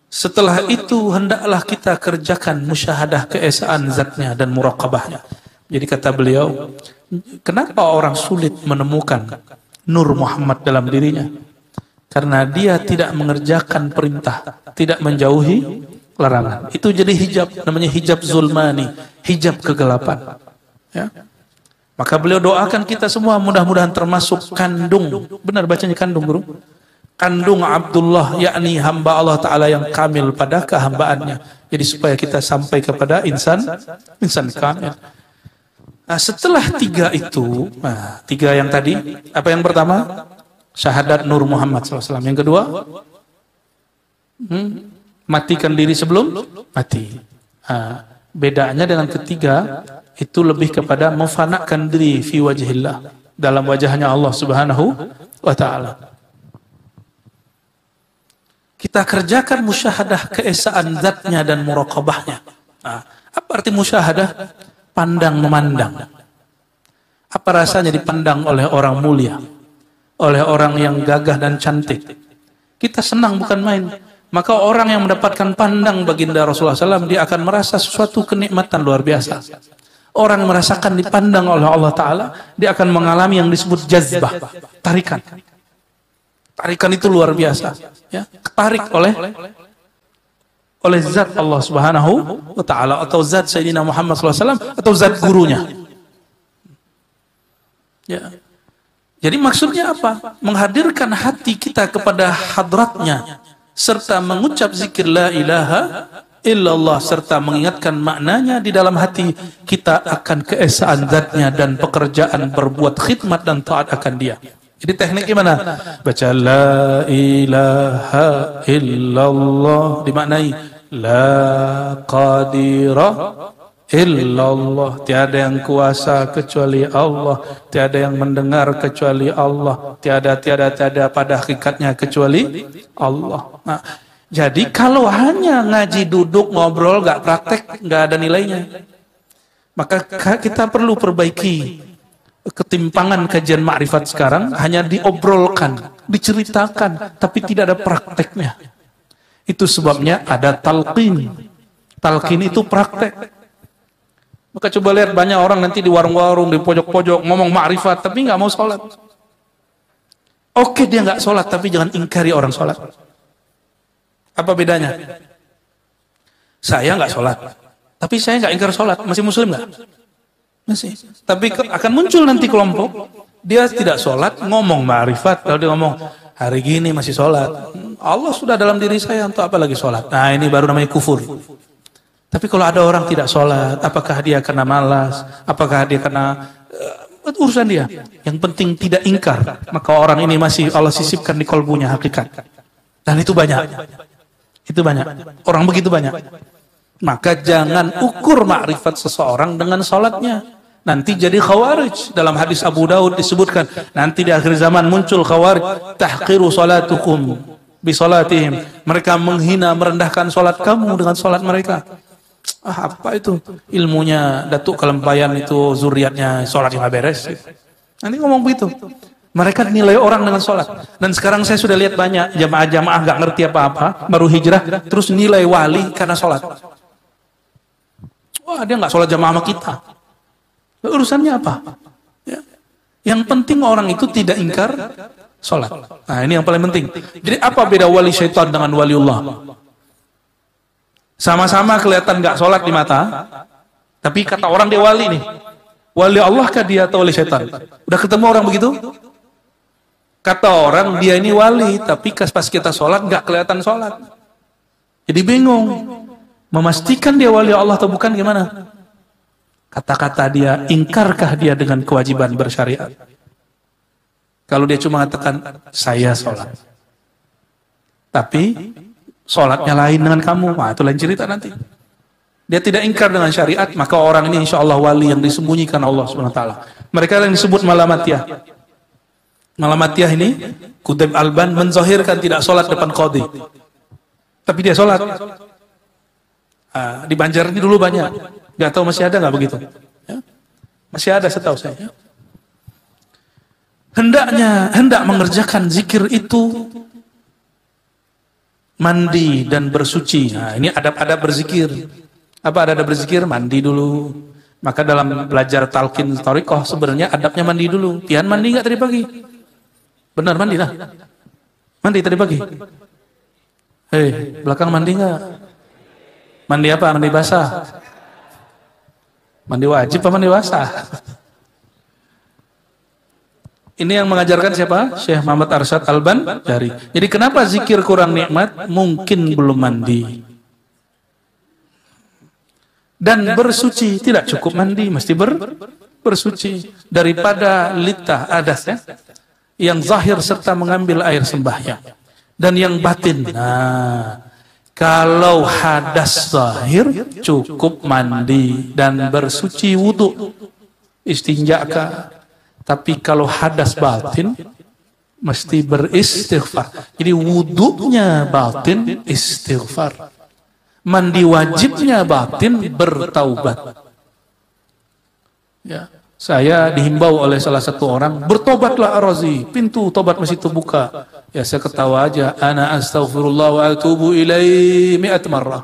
Setelah itu hendaklah kita kerjakan musyahadah keesaan zatnya dan muraqabahnya. Jadi kata beliau, kenapa orang sulit menemukan Nur Muhammad dalam dirinya? Karena dia tidak mengerjakan perintah, tidak menjauhi larangan. Itu jadi hijab, namanya hijab zulmani, hijab kegelapan. Ya. Maka beliau doakan kita semua mudah-mudahan termasuk kandung. Benar bacanya kandung, Guru? Kandung Abdullah, yakni hamba Allah Ta'ala yang kamil pada kehambaannya. Jadi supaya kita sampai kepada insan kamil. Nah, setelah 3 itu, 3 yang tadi, apa yang pertama? Syahadat Nur Muhammad SAW. Yang kedua, matikan diri sebelum mati. Bedanya dengan ketiga, itu lebih kepada memfanakan diri fi wajhillah, dalam wajahnya Allah Subhanahu wa Ta'ala. Kita kerjakan musyahadah keesaan zatnya dan muraqabahnya. Apa arti musyahadah? Pandang memandang. Apa rasanya dipandang oleh orang mulia, oleh orang yang gagah dan cantik? Kita senang bukan main. Maka orang yang mendapatkan pandang baginda Rasulullah SAW, dia akan merasa sesuatu kenikmatan luar biasa. Orang yang merasakan dipandang oleh Allah Ta'ala, dia akan mengalami yang disebut jazbah, tarikan. Tarikan itu luar biasa. Ya, ketarik oleh zat Allah Subhanahu wa Ta'ala, atau zat Sayyidina Muhammad SAW, atau zat gurunya. Ya. Jadi maksudnya apa? Menghadirkan hati kita kepada hadratnya, serta mengucap zikir la ilaha illallah, serta mengingatkan maknanya di dalam hati, kita akan keesaan zatnya dan pekerjaan berbuat khidmat dan taat akan dia. Jadi teknik gimana? Baca la ilaha illallah, dimaknai la qadira illallah, tiada yang kuasa kecuali Allah, tiada yang mendengar kecuali Allah, tiada pada hakikatnya kecuali Allah. Nah, jadi kalau hanya ngaji duduk ngobrol gak praktek, gak ada nilainya. Maka kita perlu perbaiki ketimpangan kajian makrifat sekarang, hanya diobrolkan, diceritakan, tapi tidak ada prakteknya. Itu sebabnya ada talqin. Talqin itu praktek. Maka coba lihat banyak orang nanti di warung-warung, di pojok-pojok ngomong makrifat, tapi nggak mau sholat. Oke, dia nggak sholat, tapi jangan ingkari orang sholat. Apa bedanya? Saya nggak sholat, tapi saya nggak ingkar sholat, masih muslim nggak? Masih. Tapi akan muncul nanti kelompok, dia tidak sholat, ngomong ma'rifat, kalau dia ngomong, hari gini masih sholat, Allah sudah dalam diri saya, untuk apa lagi sholat? Nah, ini baru namanya kufur. Tapi kalau ada orang tidak sholat, apakah dia kena malas, apakah dia kena urusan dia. Yang penting tidak ingkar, maka orang ini masih Allah sisipkan di kolbunya hakikat. Dan itu banyak. Itu banyak. Orang begitu banyak. Maka jangan ukur makrifat seseorang dengan sholatnya. Nanti jadi khawarij. Dalam hadis Abu Daud disebutkan, nanti di akhir zaman muncul khawarij, tahqiru salatukum bi salatihim. Mereka menghina, merendahkan sholat kamu dengan sholat mereka. Apa itu? Ilmunya Datuk Kelempayan itu zuriatnya sholat yang beres. Nanti ngomong begitu. Mereka nilai orang dengan sholat. Dan sekarang saya sudah lihat banyak jamaah-jamaah gak ngerti apa-apa, baru hijrah, terus nilai wali karena sholat. Wah, dia gak sholat jamaah sama kita. Urusannya apa? Ya. Yang penting orang itu tidak ingkar sholat. Nah, ini yang paling penting. Jadi apa beda wali syaitan dengan waliullah? Sama-sama kelihatan gak sholat di mata, tapi kata orang dia wali nih. Wali Allah kah dia atau wali syaitan? Udah ketemu orang begitu? Kata orang dia ini wali, tapi pas kita sholat gak kelihatan sholat. Jadi bingung. Memastikan dia wali Allah atau bukan gimana? Kata-kata dia, ingkarkah dia dengan kewajiban bersyariat? Kalau dia cuma mengatakan, saya sholat. Tapi, sholatnya lain dengan kamu. Nah, itu lain cerita nanti. Dia tidak ingkar dengan syariat, maka orang ini insya Allah wali yang disembunyikan Allah SWT. Mereka yang disebut malamatiyah. Malamatiyah ini, Qutb Alban menzahirkan tidak sholat depan qadhi. Tapi dia sholat. Di Banjar ini dulu banyak. Gak tahu masih ada nggak begitu? Ya? Masih ada setahu saya. Hendak mengerjakan zikir itu mandi dan bersuci. Nah, ini adab-adab berzikir. Apa adab berzikir? Mandi dulu. Maka dalam belajar talqin thariqah sebenarnya adabnya mandi dulu. Pian mandi nggak tadi pagi? Benar mandi lah. Mandi tadi pagi. Hei, belakang mandi nggak? Mandi apa? Mandi basah. Mandi wajib apa mandi basah? Ini yang mengajarkan siapa? Syekh Muhammad Arsyad Alban dari. Jadi kenapa zikir kurang nikmat? Mungkin belum mandi. Dan bersuci, tidak cukup mandi, mesti bersuci. Daripada litah adas ya, yang zahir serta mengambil air sembahyang. Dan yang batin. Nah, kalau hadas zahir cukup mandi dan bersuci wudu, istinjaka. Tapi kalau hadas batin mesti beristighfar. Jadi wudunya batin istighfar. Mandi wajibnya batin bertaubat. Ya, saya dihimbau oleh salah satu orang, bertobatlah Ar-Razi, pintu tobat masih terbuka. Ya saya ketawa aja, ana astaghfirullah wa atubu ilaihi mi'at marrah.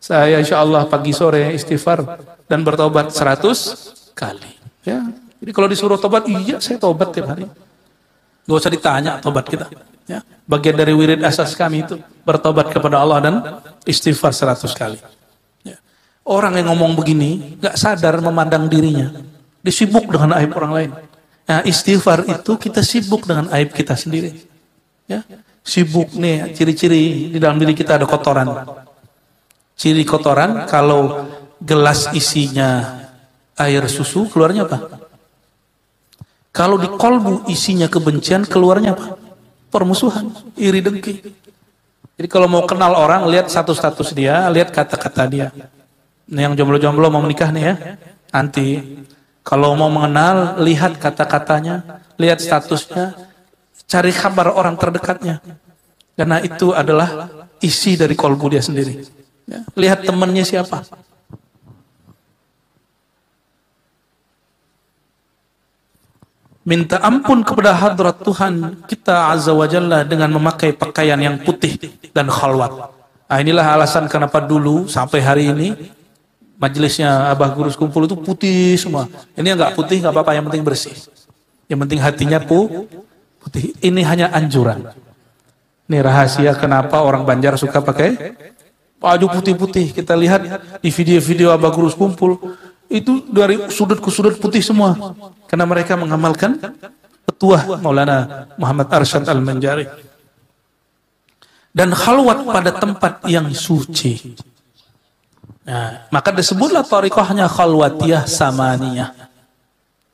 Saya insyaallah pagi sore istighfar dan bertobat 100 kali. Ya. Jadi kalau disuruh tobat, iya saya tobat tiap hari. Gak usah ditanya tobat kita. Ya. Bagian dari wirid asas kami itu bertobat kepada Allah dan istighfar 100 kali. Ya. Orang yang ngomong begini gak sadar memandang dirinya, disibuk dengan aib orang lain. Nah, istighfar itu kita sibuk dengan aib kita sendiri. Ya, sibuk nih, ciri-ciri di dalam diri kita ada kotoran. Ciri kotoran, kalau gelas isinya air susu, keluarnya apa? Kalau di kolbu isinya kebencian, keluarnya apa? Permusuhan, iri dengki. Jadi kalau mau kenal orang, lihat status dia, lihat kata-kata dia. Ini yang jomblo-jomblo mau menikah nih ya, nanti. Kalau mau mengenal, lihat kata-katanya, lihat statusnya, cari kabar orang terdekatnya. Karena itu adalah isi dari kolbu dia sendiri. Ya, lihat temannya siapa. Minta ampun kepada hadrat Tuhan kita Azza wa Jalla dengan memakai pakaian yang putih dan khalwat. Nah, inilah alasan kenapa dulu sampai hari ini majelisnya Abah Guru Kumpul itu putih semua. Ini yang nggak putih nggak apa-apa, yang penting bersih. Yang penting hatinya putih. Ini hanya anjuran. Ini rahasia kenapa orang Banjar suka pakai baju putih-putih. Kita lihat di video-video Abah Guru Kumpul. Itu dari sudut ke sudut putih semua. Karena mereka mengamalkan petuah Maulana Muhammad Arsyad Al-Manjari. Dan khalwat pada tempat yang suci. Nah, maka disebutlah tariqahnya khalwatiyah samaniyah.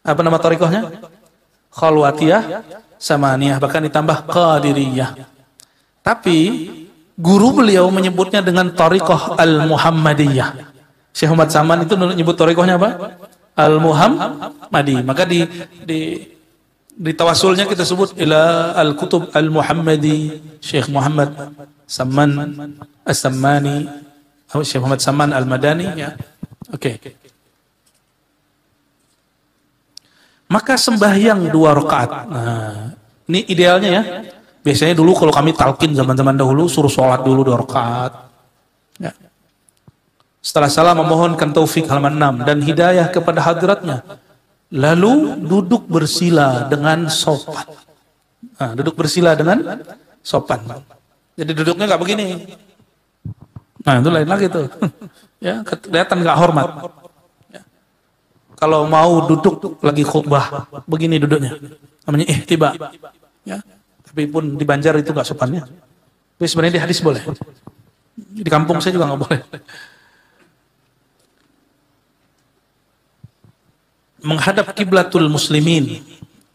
Apa nama tariqahnya? Khalwatiyah samaniyah. Bahkan ditambah qadiriyah. Tapi guru beliau menyebutnya dengan tariqah al-Muhammadiyah. Syekh Muhammad Saman itu menyebut tariqahnya apa? Al-Muhammadi. Maka di tawasulnya kita sebut ila al-kutub al-Muhammadi Syekh Muhammad Saman As-Sammani atau Syekh Muhammad Saman Al-Madani ya. Oke. Maka sembahyang 2 rakaat. Nah, ini idealnya ya. Biasanya dulu kalau kami talqin zaman-zaman dahulu suruh sholat dulu 2 rakaat. Ya. Setelah salam memohonkan taufik halaman 6 dan hidayah kepada hadratnya. Lalu duduk bersila dengan sopan. Nah, duduk bersila dengan sopan. Jadi duduknya nggak begini. Nah, itu lain lagi tuh. Ya, kelihatan nggak hormat. Ya. Kalau mau duduk lagi khutbah, begini duduknya. Namanya ihtiba. Ya. Tapi pun di Banjar itu nggak sopannya. Tapi sebenarnya di hadis boleh. Di kampung saya juga nggak boleh. Menghadap kiblatul muslimin.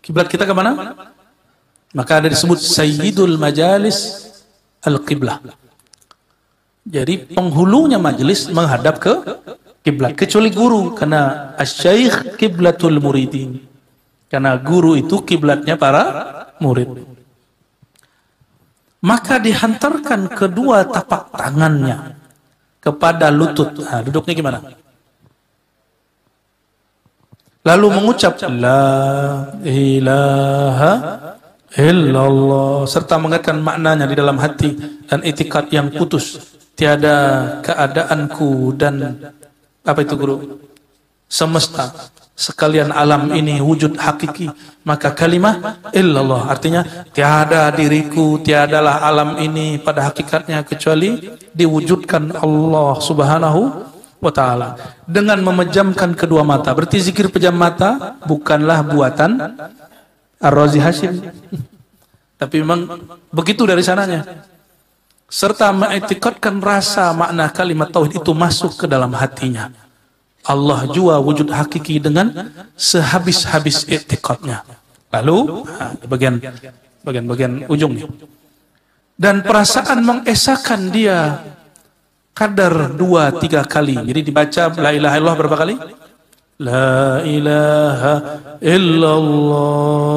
Kiblat kita ke mana? Maka ada disebut sayyidul majalis al-qiblah. Jadi penghulunya majelis menghadap ke kiblat, kecuali guru, karena asy-syaikh kiblatul muridin. Karena guru itu kiblatnya para murid. Maka dihantarkan kedua tapak tangannya kepada lutut. Nah, duduknya gimana? Lalu mengucap la ilaha illallah serta mengatakan maknanya di dalam hati dan itikad yang putus, tiada keadaanku dan apa itu guru? Semesta sekalian alam ini wujud hakiki, maka kalimah illallah artinya tiada diriku, tiadalah alam ini pada hakikatnya kecuali diwujudkan Allah Subhanahu wa ta'ala. Dengan memejamkan kedua mata. Berarti zikir pejam mata bukanlah buatan Ar-Razi Hashim. Tapi memang begitu dari sananya. Serta mengiktikadkan rasa makna kalimat tauhid itu masuk ke dalam hatinya. Allah jua wujud hakiki dengan sehabis-habis iktikadnya. Lalu bagian ujung nih. Dan perasaan mengesahkan dia kadar 2-3 kali. Jadi dibaca la ilaha illallah berapa kali? La ilaha illallah.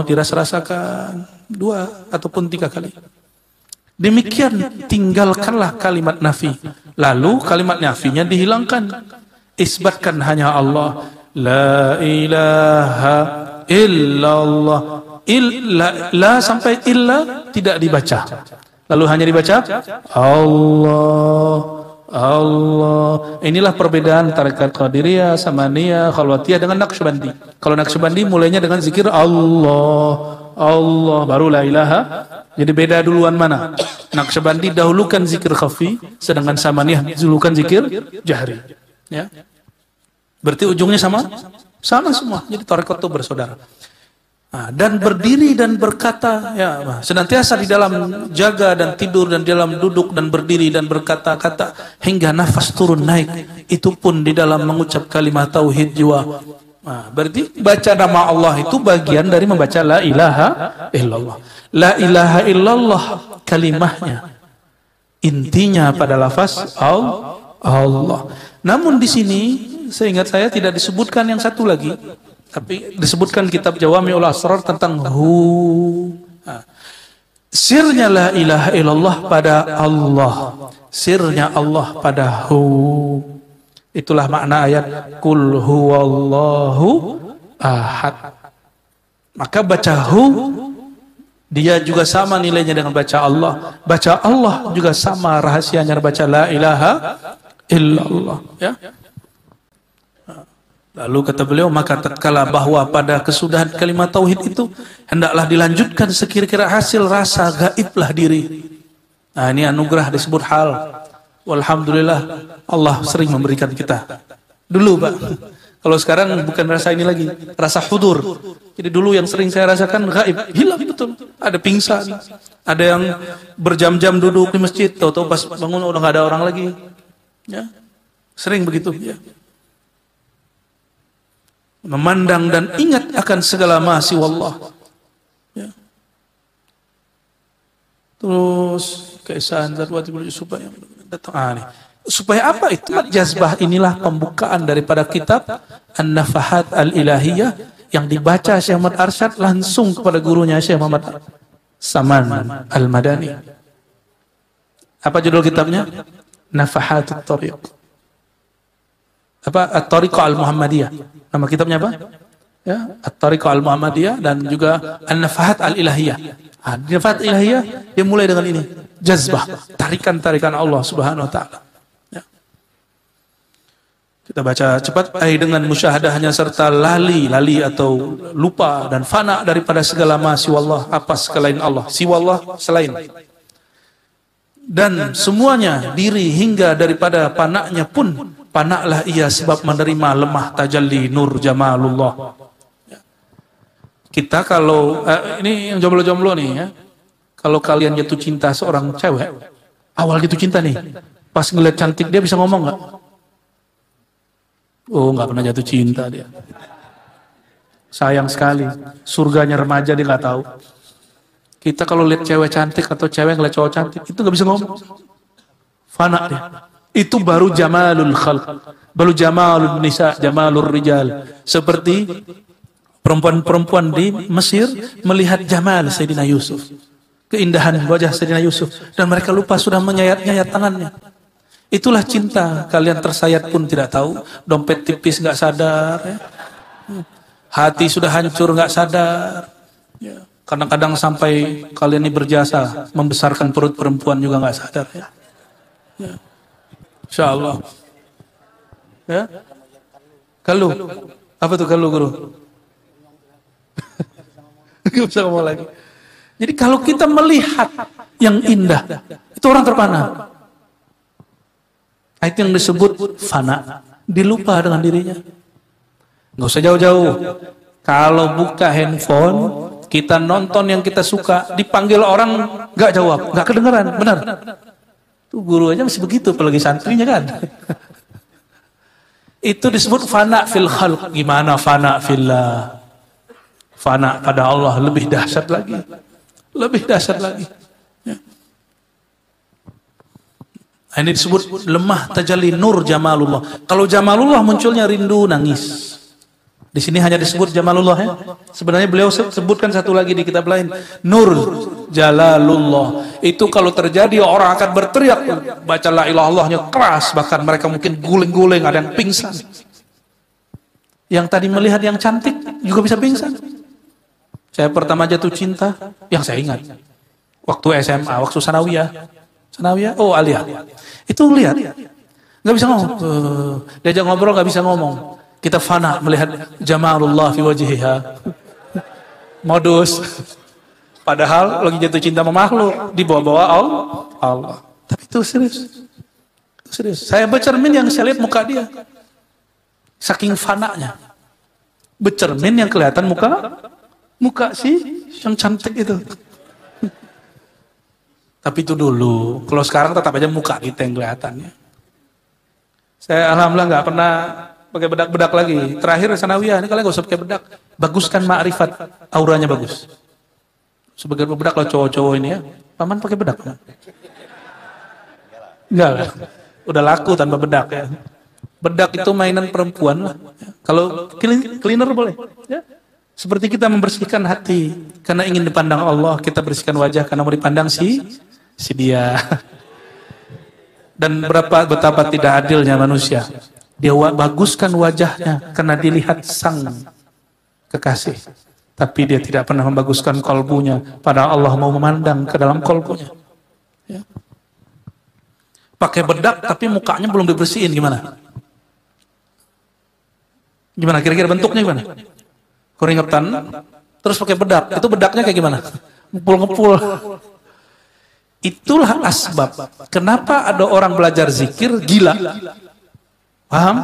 Dirasa-rasakan 2 ataupun 3 kali. Demikian tinggalkanlah kalimat nafi. Lalu kalimat nafinya dihilangkan. Isbatkan hanya Allah. La ilaha illallah. La sampai illa tidak dibaca. Lalu hanya dibaca Allah, Allah. Inilah perbedaan tarekat Qadiriyah, Samaniyah, Khalwatiyah dengan Naqsyabandi. Kalau Naqsyabandi mulainya dengan zikir Allah, Allah, baru la ilaha. Jadi beda duluan mana? Naqsyabandi dahulukan zikir khafi, sedangkan Samaniyah dahulukan zikir jahri. Ya. Berarti ujungnya sama? Sama semua. Jadi tarekat itu bersaudara. Nah, dan berdiri dan berkata, ya, senantiasa di dalam jaga dan tidur dan di dalam duduk dan berdiri dan berkata-kata hingga nafas turun naik. Itu pun di dalam mengucap kalimat tauhid jiwa. Nah, berarti baca nama Allah itu bagian dari membaca la ilaha illallah. La ilaha illallah kalimahnya. Intinya pada lafaz Allah. Namun di sini seingat saya tidak disebutkan yang satu lagi. Tapi disebutkan kitab Jawami'ul Asrar tentang hu. Sirnya la ilaha illallah pada Allah. Sirnya Allah pada hu. Itulah makna ayat Qul huwallahu ahad. Maka baca hu dia juga sama nilainya dengan baca Allah. Baca Allah juga sama rahasianya baca la ilaha illallah, ya. Lalu kata beliau, maka tatkala bahwa pada kesudahan kalimat tauhid itu hendaklah dilanjutkan sekira-kira hasil rasa gaiblah diri. Nah, ini anugerah disebut hal. Walhamdulillah Allah sering memberikan kita. Dulu Pak, kalau sekarang bukan rasa ini lagi, rasa hudur. Jadi dulu yang sering saya rasakan gaib, hilang betul. Ada pingsan, ada yang berjam-jam duduk di masjid, tahu-tahu pas bangun udah nggak ada orang lagi. Ya, sering begitu. Ya. Memandang dan ingat akan segala mahasi wallah. Ya. Terus keesaan zat wajib supaya datang. Supaya apa itu? Jazbah inilah pembukaan daripada kitab An-Nafahat Al-Ilahiyah yang dibaca Syekh Muhammad Arsyad langsung kepada gurunya Syekh Muhammad Saman Al-Madani. Apa judul kitabnya? Nafahatut Tariq. Apa? At-Tariqah Al-Muhammadiyah. Nama kitabnya apa? Ya, At-Tariqah Al-Muhammadiyah dan juga An-Nafahat Al-Ilahiyah. An-Nafahat Al-Ilahiyah dia mulai dengan ini, jazbah, tarikan-tarikan Allah Subhanahu wa taala. Ya. Kita baca cepat dengan musyahadahnya serta lali atau lupa dan fana daripada segala ma siwallah, apa selain Allah, siwallah selain. Dan semuanya diri hingga daripada panaknya pun panaklah ia sebab menerima lemah tajalli nur jamalullah. Kita kalau ini yang jomblo-jomblo nih ya, kalau kalian jatuh cinta seorang cewek, awal jatuh cinta nih, pas ngeliat cantik dia bisa ngomong nggak? Oh, nggak pernah jatuh cinta dia. Sayang sekali, surganya remaja dia nggak tahu. Kita kalau lihat cewek cantik atau cewek ngeliat cowok cantik, itu nggak bisa ngomong. Fana dia. Itu baru jamalul khalq, baru jamalul nisa, jamalul rijal. Seperti perempuan-perempuan di Mesir melihat jamal Sayyidina Yusuf, keindahan wajah Sayyidina Yusuf, dan mereka lupa sudah menyayat-nyayat tangannya. Itulah cinta. Kalian tersayat pun tidak tahu, dompet tipis nggak sadar, ya. Hati sudah hancur nggak sadar. Ya. Kadang-kadang sampai kalian ini berjasa membesarkan perut perempuan juga nggak sadar. Ya. Ya. Insya Allah. Ya. Kalu. Apa tuh kalu guru? Gak bisa ngomong lagi. Jadi kalau kita melihat yang indah, itu orang terpana. Itu yang disebut fana. Dilupa dengan dirinya. Nggak usah jauh-jauh. Kalau buka handphone, kita nonton yang kita suka, dipanggil orang nggak jawab, nggak kedengeran, benar. Tuh guru aja masih begitu, apalagi santrinya kan. Itu disebut fana fil khalq. Gimana fana fillah? Fana pada Allah lebih dahsyat lagi. Lebih dahsyat lagi. Ya. Ini disebut lemah tajalli nur jamalullah. Kalau jamalullah munculnya rindu, nangis. Di sini hanya disebut jamalullah ya. Sebenarnya beliau sebutkan satu lagi di kitab lain, nur jalalullah. Itu kalau terjadi orang akan berteriak, baca la ilaha illallahnya keras, bahkan mereka mungkin guling-guling, ada yang pingsan. Yang tadi melihat yang cantik juga bisa pingsan. Saya pertama jatuh cinta, yang saya ingat waktu SMA, waktu sanawiyah, oh Alia, itu lihat, nggak bisa ngomong, diajak ngobrol nggak bisa ngomong. Kita fana melihat jamalullah fi wajhiha. Modus. Padahal lagi jatuh cinta sama makhluk, dibawa-bawa Allah. Tapi itu serius. Serius. Saya bercermin yang saya lihat muka dia. Saking fananya. Bercermin yang kelihatan muka si yang cantik itu. Tapi itu dulu. Kalau sekarang tetap aja muka kita yang kelihatannya. Saya alhamdulillah nggak pernah pakai bedak-bedak lagi. Terakhir sanawiyah ini kalian nggak usah pakai bedak. Baguskan ma'rifat, auranya bagus. Sebagai bedak lah cowok-cowok ini ya. Paman pakai bedak? Enggak lah. Udah laku tanpa bedak ya. Bedak itu mainan perempuan lah. Kalau cleaner boleh. Ya. Seperti kita membersihkan hati karena ingin dipandang Allah, kita bersihkan wajah karena mau dipandang si dia. Dan betapa tidak adilnya manusia. Dia baguskan wajahnya karena dilihat sang kekasih. Tapi dia tidak pernah membaguskan kolbunya. Padahal Allah mau memandang ke dalam kolbunya. Ya. Pakai bedak tapi mukanya belum dibersihin gimana? Gimana kira-kira bentuknya gimana? Keringetan, terus pakai bedak. Itu bedaknya kayak gimana? Ngepul-ngepul. Itulah asbab. Kenapa ada orang belajar zikir gila? Paham?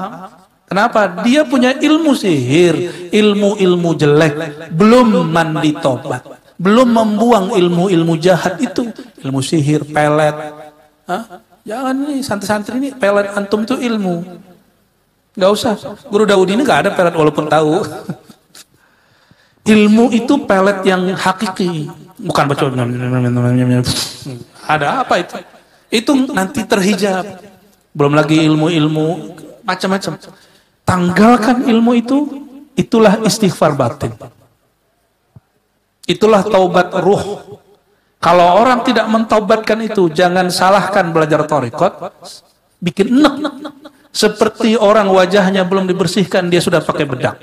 Kenapa? Dia punya ilmu sihir, ilmu-ilmu jelek, belum mandi tobat, belum membuang ilmu-ilmu jahat itu, ilmu sihir, pelet. Hah? Jangan nih santri-santri ini pelet antum itu ilmu. Gak usah. Guru Daud ini gak ada pelet walaupun tahu. Ilmu itu pelet yang hakiki, bukan baca. Ada apa itu? Itu nanti terhijab. Belum lagi ilmu-ilmu macam-macam. Tanggalkan ilmu itu, itulah istighfar batin. Itulah taubat ruh. Kalau orang tidak mentaubatkan itu, jangan salahkan belajar thariqat, bikin enek. Seperti orang wajahnya belum dibersihkan, dia sudah pakai bedak.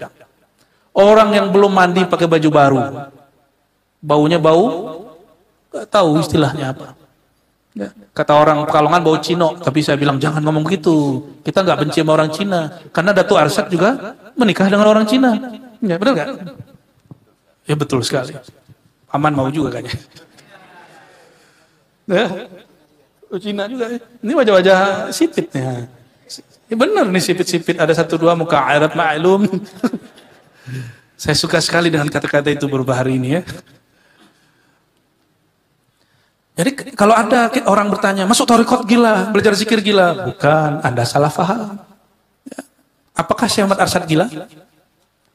Orang yang belum mandi pakai baju baru, baunya bau, gak tahu istilahnya apa. Ya. Kata orang Pekalongan bau Cino, tapi saya bilang jangan ngomong gitu. Kita nggak benci sama orang Cina, karena Datuk Arsyad juga menikah dengan orang Cina. Ya, benar nggak? Ya betul sekali. Paman mau juga kayaknya. Ya, Cina juga. Ini wajah-wajah sipitnya. Ya benar nih sipit-sipit. Ada 1-2 muka Arab ma'lum. Saya suka sekali dengan kata-kata itu beberapa hari ini ya. Jadi kalau ada orang bertanya, masuk thariqat gila, belajar zikir gila. Bukan, Anda salah faham. Ya. Apakah Syekh Ahmad Arsyad gila?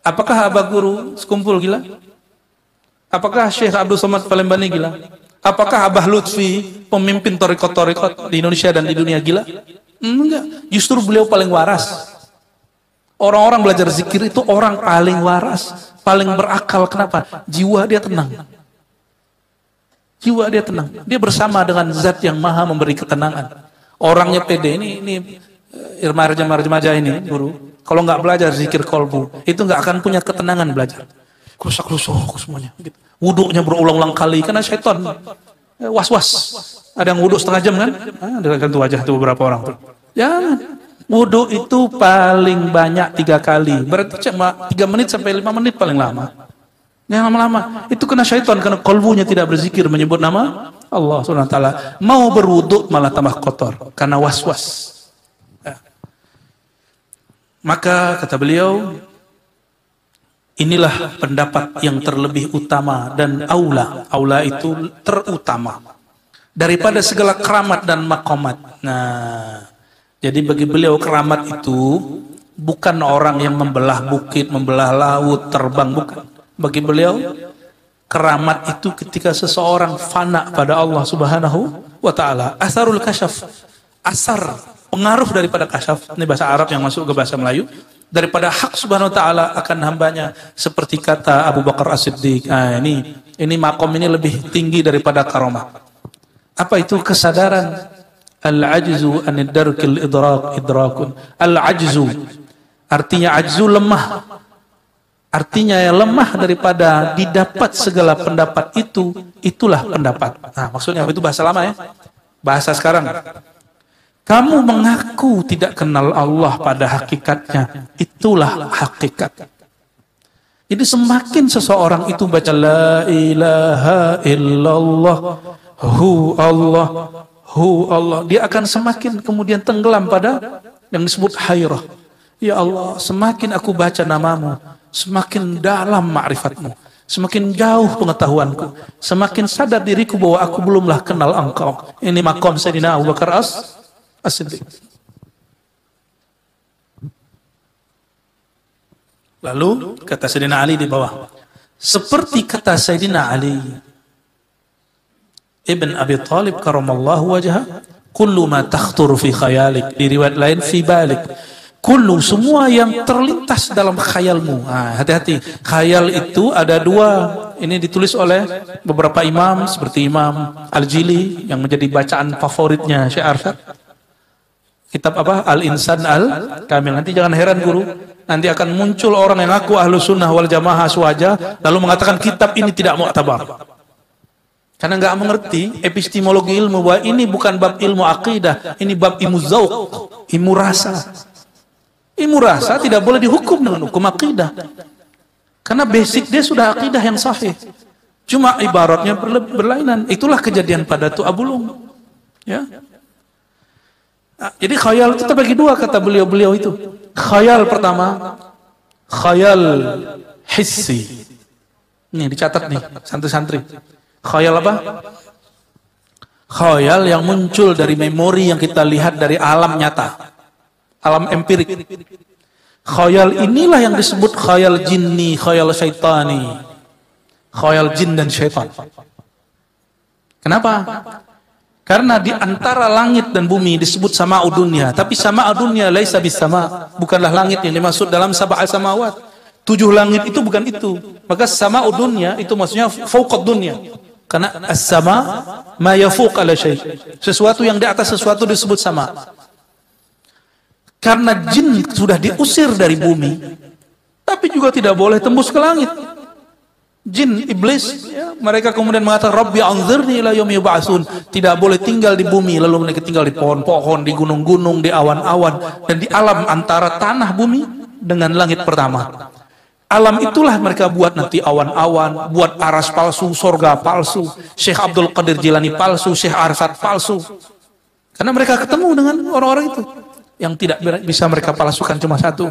Apakah Abah Guru Sekumpul gila? Apakah Syekh Abdul Somad Palembani gila? Apakah Abah Lutfi, pemimpin thariqat di Indonesia dan di dunia gila? Enggak, justru beliau paling waras. Orang-orang belajar zikir itu orang paling waras, paling berakal. Kenapa? Jiwa dia tenang. Jiwa dia tenang. Dia bersama dengan zat yang maha memberi ketenangan. Orangnya pede. Ini remaja ini, guru. Kalau nggak belajar zikir kolbu, itu nggak akan punya ketenangan belajar. Krusak-krusuk semuanya. Gitu. Wuduknya berulang-ulang kali, karena syaitan was-was. Ada yang wuduk setengah jam kan? Ada tuh wajah tuh beberapa orang tuh. Jangan. Wudhu itu paling banyak 3 kali. Berarti cuma 3 menit sampai 5 menit paling lama. Yang lama-lama. Itu kena syaitan karena kolbunya tidak berzikir menyebut nama Allah SWT. Mau berwudhu malah tambah kotor karena was-was. Ya. Maka kata beliau, inilah pendapat yang terlebih utama dan aula. Aula itu terutama daripada segala keramat dan makomat. Nah, jadi bagi beliau keramat itu bukan orang yang membelah bukit, membelah laut, terbang, bukan. Bagi beliau keramat itu ketika seseorang fana pada Allah Subhanahu wa taala. Asarul kasyaf. Asar, pengaruh daripada kasyaf, ini bahasa Arab yang masuk ke bahasa Melayu, daripada hak Subhanahu wa taala akan hambanya, seperti kata Abu Bakar As-Siddiq. Nah, ini makom ini lebih tinggi daripada karomah. Apa itu? Kesadaran. Al-ajzu anid darkil idrakun. Al-ajzu artinya ajzu lemah. Artinya yang lemah daripada didapat segala pendapat itu, itulah pendapat. Nah, maksudnya itu bahasa lama ya. Bahasa sekarang. Kamu mengaku tidak kenal Allah pada hakikatnya, itulah hakikat. Jadi semakin seseorang itu baca la ilaha illallah hu Allah, dia akan semakin kemudian tenggelam pada yang disebut hayrah. Ya Allah, semakin aku baca namamu, semakin dalam ma'rifatmu, semakin jauh pengetahuanku, semakin sadar diriku bahwa aku belumlah kenal engkau. Ini maqam Sayyidina Abu Bakar As-Siddiq. Lalu kata Sayyidina Ali di bawah, seperti kata Sayyidina Ali Ibn Abi Thalib karamallahu wajhah, kullu ma takhtur fi khayalik, di riwayat lain fi balik, kullu, semua yang terlintas dalam khayalmu. Nah, hati-hati, khayal itu ada dua. Ini ditulis oleh beberapa imam seperti Imam Al-Jili yang menjadi bacaan favoritnya Syekh Arsyad. Kitab apa? Al-Insan Al-Kamil. Nanti jangan heran guru, nanti akan muncul orang yang ngaku ahlu sunnah wal jamaah swaja lalu mengatakan kitab ini tidak mu'tabar. Karena nggak mengerti epistemologi ilmu, bahwa ini bukan bab ilmu akidah, ini bab ilmu zauq, ilmu rasa. Ilmu rasa tidak boleh dihukum dengan hukum akidah. Karena basic dia sudah akidah yang sahih. Cuma ibaratnya berlainan. Itulah kejadian pada Tu Abulung. Ya. Nah, jadi khayal itu terbagi dua kata beliau-beliau itu. Khayal pertama, khayal hissi. Nih dicatat nih, santri-santri. Khayal apa? Khayal yang muncul dari memori yang kita lihat dari alam nyata, alam empirik. Khayal inilah yang disebut khayal jinni, khayal syaitani, khayal jin dan syaitan. Kenapa? Karena di antara langit dan bumi disebut sama'ud dunya, tapi sama'ud dunya laisa bis sama, bukanlah langit yang dimaksud dalam sab'al samawat. 7 langit itu bukan itu. Maka sama'ud dunya itu maksudnya fauqad dunya. Karena as-sama ma yafuq ala syai'. Sesuatu yang di atas sesuatu disebut sama. Karena jin sudah diusir dari bumi, tapi juga tidak boleh tembus ke langit. Jin, iblis, ya, mereka kemudian mengatakan Rabbi anzirni ila yaumi yub'atsun. Tidak boleh tinggal di bumi, lalu mereka tinggal di pohon-pohon, di gunung-gunung, di awan-awan, dan di alam antara tanah bumi dengan langit pertama. Alam itulah mereka buat nanti awan-awan, buat aras palsu, sorga palsu, Syekh Abdul Qadir Jilani palsu, Syekh Arsyad palsu. Karena mereka ketemu dengan orang-orang itu. Yang tidak bisa mereka palsukan cuma satu,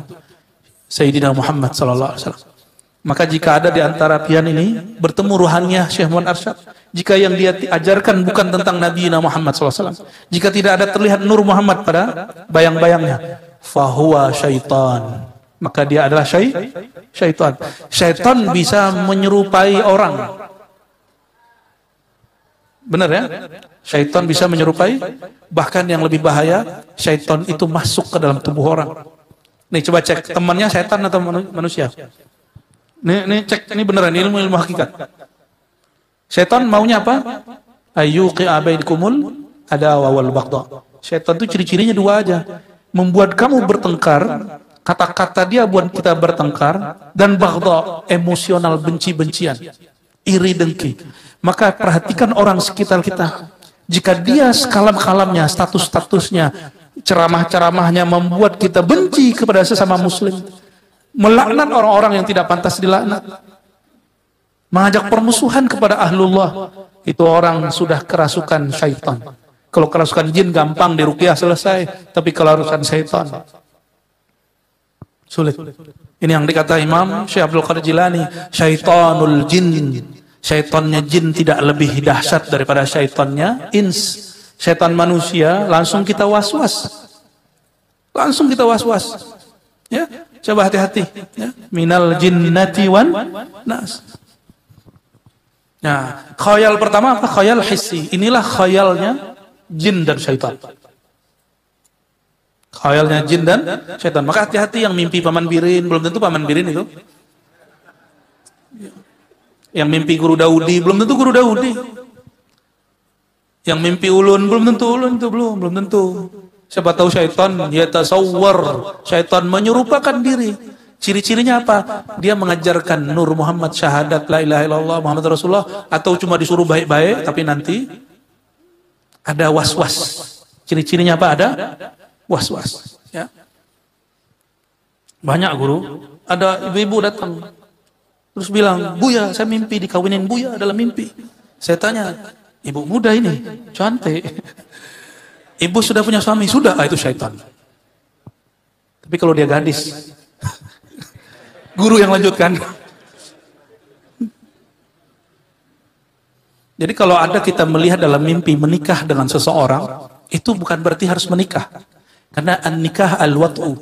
Sayyidina Muhammad SAW. Maka jika ada di antara pian ini bertemu ruhannya Syekh Muhammad Arsyad, jika yang dia ajarkan bukan tentang Nabi Muhammad SAW, jika tidak ada terlihat Nur Muhammad pada bayang-bayangnya, fahuwa syaitan, maka dia adalah syaitan. Syaitan bisa menyerupai orang. Benar ya? Syaitan bisa menyerupai, bahkan yang lebih bahaya, syaitan itu masuk ke dalam tubuh orang. Nih coba cek, temannya syaitan atau manusia? Nih cek, ini beneran ilmu hakikat. Syaitan maunya apa? Ayyuqi'a bainakumul adawa wal baghdha. Syaitan itu ciri-cirinya dua aja. Membuat kamu bertengkar, kata-kata dia buat kita bertengkar, dan baghdha, emosional, benci-bencian, iri dengki. Maka perhatikan orang sekitar kita. Jika dia sekalam-kalamnya, status-statusnya, ceramah-ceramahnya membuat kita benci kepada sesama muslim, melaknat orang-orang yang tidak pantas dilaknat, mengajak permusuhan kepada ahlullah, itu orang sudah kerasukan syaitan. Kalau kerasukan jin gampang diruqyah selesai, tapi kalau kerasukan syaitan sulit. Ini yang dikata Imam Syekh Abdul Qadir Jilani, syaitanul jin. Syaitannya jin tidak lebih dahsyat daripada syaitannya ins. Syaitan manusia langsung kita was-was. Langsung kita was-was. Ya, coba hati-hati, ya. Minal jinnati wan nas. Nah, khayal pertama apa? Khayal hissi. Inilah khayalnya jin dan syaitan. Khayalnya jin dan syaitan. Maka hati-hati yang mimpi Paman Birin, belum tentu Paman Birin itu. Yang mimpi Guru Daudi, belum tentu Guru Daudi. Yang mimpi ulun, belum tentu ulun itu, belum tentu. Siapa tahu syaitan, ya tasawwar, syaitan menyerupakan diri. Ciri-cirinya apa? Dia mengajarkan Nur Muhammad, syahadat la ilaha illallah Muhammad Rasulullah, atau cuma disuruh baik-baik, tapi nanti ada was-was. Ciri-cirinya apa? Ada was-was. Ya. Banyak guru, ada ibu-ibu datang. Terus bilang, Buya, saya mimpi dikawinin Buya dalam mimpi. Saya tanya, ibu muda ini, cantik. Ibu sudah punya suami? Sudah, itu syaitan. Tapi kalau dia gadis, Guru yang lanjutkan. Jadi kalau ada kita melihat dalam mimpi menikah dengan seseorang, itu bukan berarti harus menikah. Karena an-nikah al-wat'u.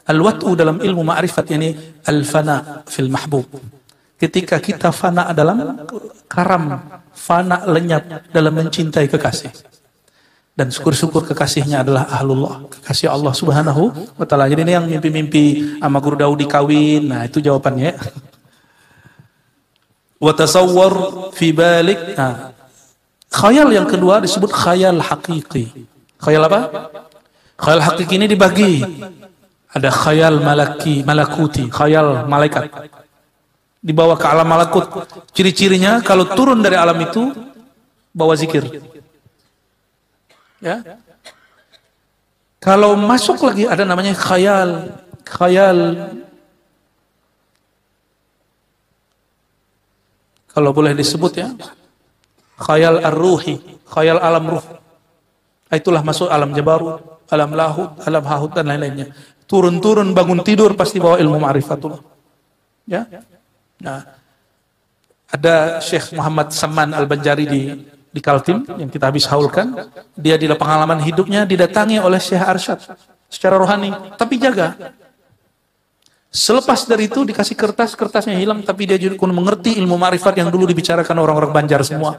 Al-wat'u dalam ilmu ma'rifat, yani al-fana fil mahbub. Ketika kita fana dalam karam, fana lenyap dalam mencintai kekasih. Dan syukur-syukur kekasihnya adalah ahlullah, kekasih Allah subhanahu wa ta'ala. Jadi ini yang mimpi-mimpi sama Guru Daudi kawin, nah itu jawabannya. Wa tasawwar fi balik. Nah, khayal yang kedua disebut khayal hakiki. Khayal apa? Khayal hakiki ini dibagi. Ada khayal malakuti, khayal malaikat. Dibawa ke alam malakut. Ciri-cirinya kalau turun dari alam itu bawa zikir. Ya. Kalau masuk lagi ada namanya khayal kalau boleh disebut ya, khayal ar-ruhi, khayal alam ruh. Itulah masuk alam jabarut, alam lahut, alam hahut dan lain-lainnya. Turun-turun bangun tidur pasti bawa ilmu ma'rifatullah. Ya. Nah, ada Syekh Muhammad Saman Al-Banjari di Kaltim yang kita habis haulkan. Dia di pengalaman hidupnya didatangi oleh Syekh Arsyad secara rohani, tapi jaga. Selepas dari itu dikasih kertasnya hilang, tapi dia juga mengerti ilmu ma'rifat yang dulu dibicarakan orang-orang Banjar semua.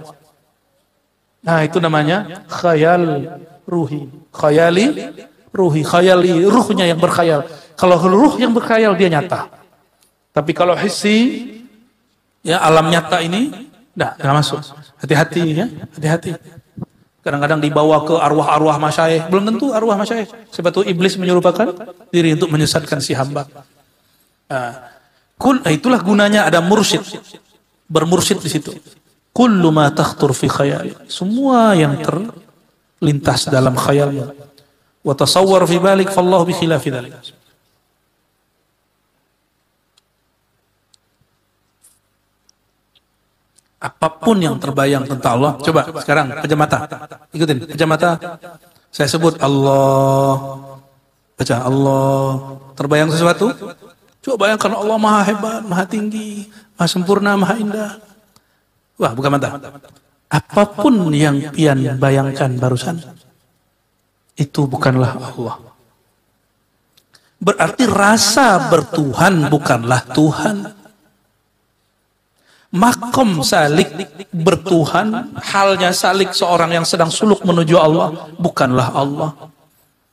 Nah, itu namanya khayal ruhi. Khayali ruhnya yang berkhayal. Kalau ruh yang berkhayal dia nyata. Tapi kalau hissi, ya alam nyata ini, nggak masuk. Hati-hati ya, hati-hati. Kadang-kadang dibawa ke arwah-arwah masyayikh, belum tentu arwah masyayikh. Sebab itu iblis menyerupakan diri untuk menyesatkan si hamba. Itulah gunanya ada mursyid, bermursyid di situ. Kullu ma takhtur fi khayal, semua yang terlintas dalam khayalmu. Wa tasawwar fi balik, fallahu bi khilafi dzalik. Apapun yang terbayang tentang Allah, coba sekarang pejamata, ikutin pejamata. Saya sebut Allah, baca Allah, terbayang sesuatu. Coba bayangkan Allah maha hebat, maha tinggi, maha sempurna, maha indah. Wah, buka mata. Apapun yang pian bayangkan barusan, itu bukanlah Allah. Berarti rasa bertuhan bukanlah Tuhan. Makom salik bertuhan, halnya salik seorang yang sedang suluk menuju Allah, bukanlah Allah.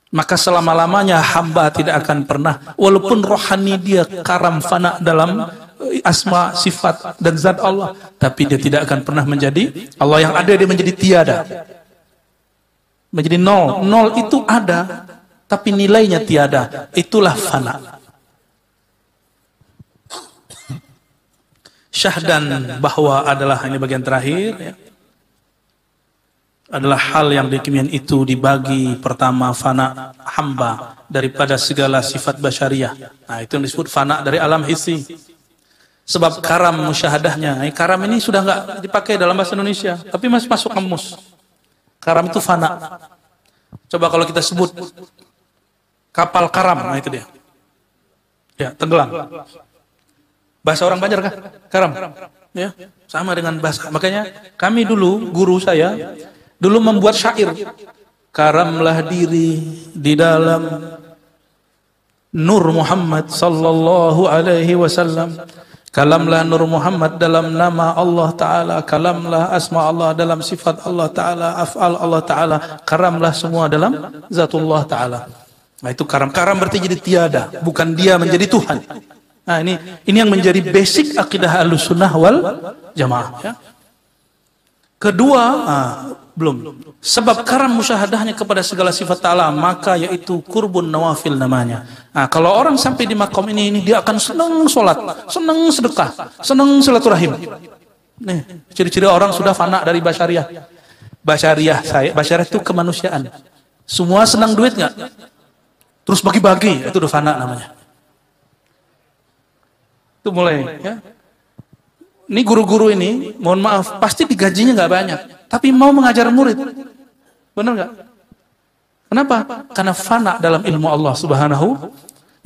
Maka selama-lamanya hamba tidak akan pernah, walaupun rohani dia karam fana dalam asma, sifat dan zat Allah, tapi dia tidak akan pernah menjadi Allah. Yang ada dia menjadi tiada, menjadi nol. Nol itu ada, tapi nilainya tiada. Itulah fana. Syahdan bahwa adalah, ini bagian terakhir ya, adalah hal yang di kimian itu dibagi pertama fana hamba daripada segala sifat basyariah. Nah, itu yang disebut fana dari alam hissi. Sebab karam musyahadahnya, karam ini sudah nggak dipakai dalam bahasa Indonesia, tapi masih masuk kamus. Karam itu fana. Coba kalau kita sebut kapal karam, nah itu dia. Ya, tenggelam. Bahasa orang Banjar kah? Karam. Ya, sama dengan bahasa. Makanya kami dulu, guru saya dulu membuat syair. Karamlah diri di dalam Nur Muhammad sallallahu alaihi wasallam. Kalamlah Nur Muhammad dalam nama Allah Ta'ala. Kalamlah asma Allah dalam sifat Allah Ta'ala. Af'al Allah Ta'ala. Karamlah semua dalam zatullah Ta'ala. Nah, itu karam. Karam berarti jadi tiada, bukan dia menjadi Tuhan. Nah, ini yang menjadi basic akidah Ahlussunnah wal Jamaah ya. Kedua, belum. Sebab karam musyahadahnya kepada segala sifat ta'ala, maka yaitu kurbun nawafil namanya. Nah, kalau orang sampai di makom ini dia akan senang sholat, senang sedekah, senang silaturahim. Nih, ciri-ciri orang sudah fana dari basyariah. Basyariah itu kemanusiaan. Semua senang duit nggak? Terus bagi-bagi, itu udah fana namanya. Itu mulai ya. Ini guru-guru ini, mohon maaf, pasti digajinya nggak banyak, tapi mau mengajar murid, benar nggak? Kenapa? Karena fana dalam ilmu Allah Subhanahu.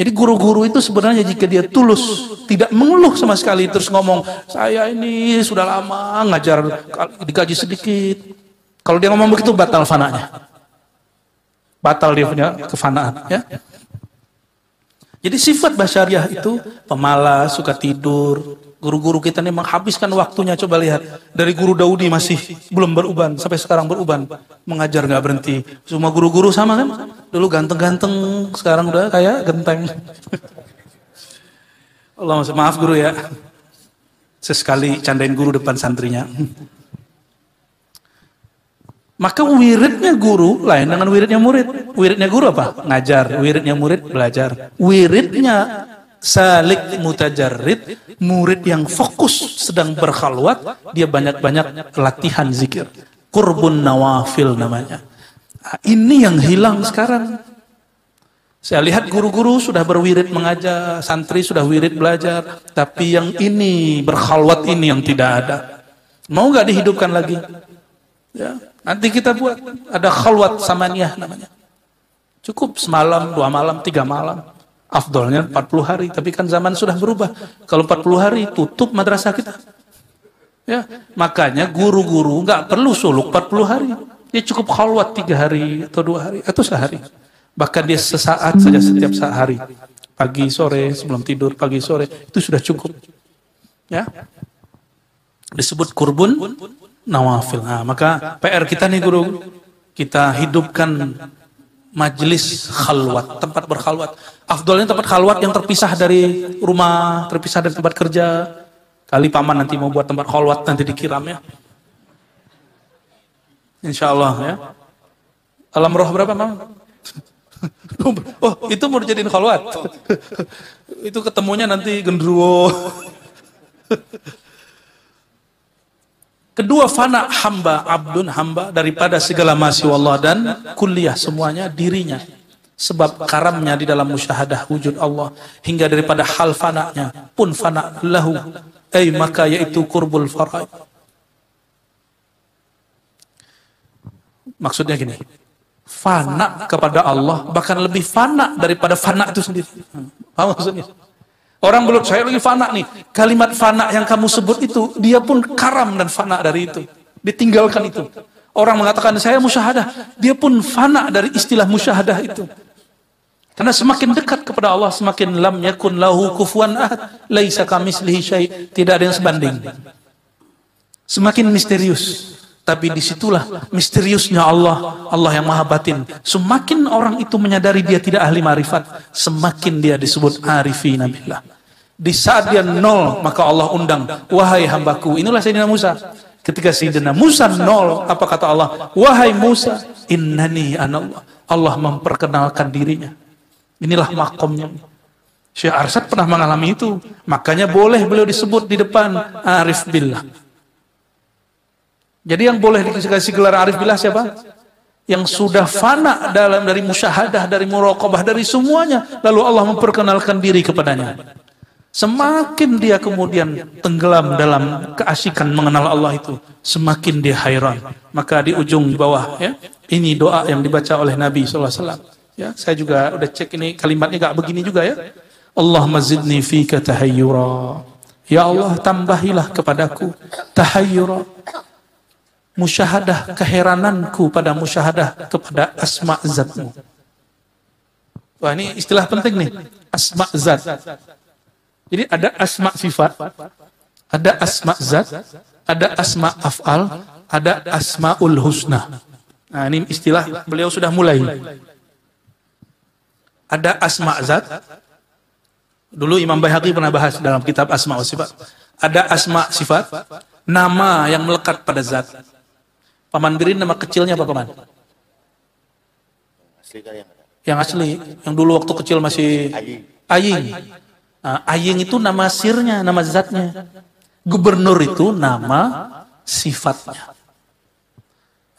Jadi guru-guru itu sebenarnya jika dia tulus, tidak mengeluh sama sekali, terus ngomong, saya ini sudah lama ngajar, digaji sedikit. Kalau dia ngomong begitu, batal fananya. Batal dia punya kefanaan. Ya. Jadi sifat basyariah itu pemalas, suka tidur. Guru-guru kita ini menghabiskan waktunya, coba lihat. Dari guru Daudi masih belum beruban, sampai sekarang beruban. Mengajar nggak berhenti. Semua guru-guru sama kan? Dulu ganteng-ganteng, sekarang udah kayak genteng. Allah maaf guru ya. Sesekali candain guru depan santrinya. Maka wiridnya guru lain dengan wiridnya murid. Wiridnya guru apa? Ngajar. Wiridnya murid belajar. Wiridnya salik mutajarrid, murid yang fokus sedang berkhalwat, dia banyak-banyak latihan zikir. Qurbun nawafil namanya. Nah, ini yang hilang sekarang. Saya lihat guru-guru sudah berwirid mengajar, santri sudah wirid belajar, tapi yang ini berkhalwat ini yang tidak ada. Mau nggak dihidupkan lagi? Ya, nanti kita buat ada khalwat samaniyah namanya. Cukup semalam, 2 malam, 3 malam. Afdolnya 40 hari, tapi kan zaman sudah berubah. Kalau 40 hari tutup madrasah kita. Ya, makanya guru-guru nggak perlu suluk 40 hari. Dia cukup khalwat 3 hari atau 2 hari atau sehari. Bahkan dia sesaat saja setiap hari. Pagi sore sebelum tidur, pagi sore itu sudah cukup. Ya. Disebut kurbun nawafil. Nah, maka PR kita nih guru, kita hidupkan majlis khalwat, tempat berkhalwat. Afdolnya tempat khalwat yang terpisah dari rumah, terpisah dari tempat kerja. Kali paman nanti mau buat tempat khalwat nanti dikiram ya. Insya Allah ya. Alam roh berapa mam? Oh itu mau dijadiin khalwat. Itu ketemunya nanti gendruwo. Kedua fana hamba, abdun hamba daripada segala masya Allah dan kuliah semuanya dirinya. Sebab karamnya di dalam musyahadah wujud Allah hingga daripada hal fananya pun fana lahu. Maka yaitu kurbul faraid. Maksudnya gini, fana kepada Allah bahkan lebih fana daripada fana itu sendiri. Paham maksudnya? Orang belum, saya lagi fana nih. Kalimat fana yang kamu sebut itu, dia pun karam dan fana dari itu. Ditinggalkan itu. Orang mengatakan saya musyahadah, dia pun fana dari istilah musyahadah itu. Karena semakin dekat kepada Allah, semakin lam yakun lahu kufuwan ahad, laisa kamitslihi syai', tidak ada yang sebanding. Semakin misterius. Tapi disitulah misteriusnya Allah, Allah yang maha batin. Semakin orang itu menyadari dia tidak ahli marifat, semakin dia disebut arifin billah. Di saat dia nol, maka Allah undang, wahai hambaku. Inilah Sayyidina Musa. Ketika Sayyidina Musa nol, apa kata Allah? Wahai Musa, innani anallah. Allah memperkenalkan dirinya. Inilah makomnya. Syekh Arsyad pernah mengalami itu. Makanya boleh beliau disebut di depan arif billah. Jadi yang boleh dikasih gelar arif billah siapa? Yang sudah fana dari musyahadah, dari muraqabah, dari semuanya. Lalu Allah memperkenalkan diri kepadanya. Semakin dia kemudian tenggelam dalam keasikan mengenal Allah itu, semakin dia hairan. Maka di ujung bawah, ya, ini doa yang dibaca oleh Nabi SAW. Ya, saya juga udah cek ini kalimatnya gak begini juga ya. Allahumma zidni fika tahayyura. Ya Allah tambahilah kepadaku tahayyura. Musyahadah keherananku pada musyahadah kepada asma zatmu. Wah ini istilah penting nih, asma zat. Jadi ada asma sifat, ada asma zat, ada asma af'al, ada asmaul husna. Nah ini istilah beliau sudah mulai. Ada asma zat. Dulu Imam Baihaqi pernah bahas dalam kitab asma wa sifat. Ada asma sifat, nama yang melekat pada zat. Paman Birin nama kecilnya apa paman? Yang asli, yang dulu waktu kecil masih Aying. Nah, Aying itu nama sirnya, nama zatnya. Gubernur itu nama sifatnya.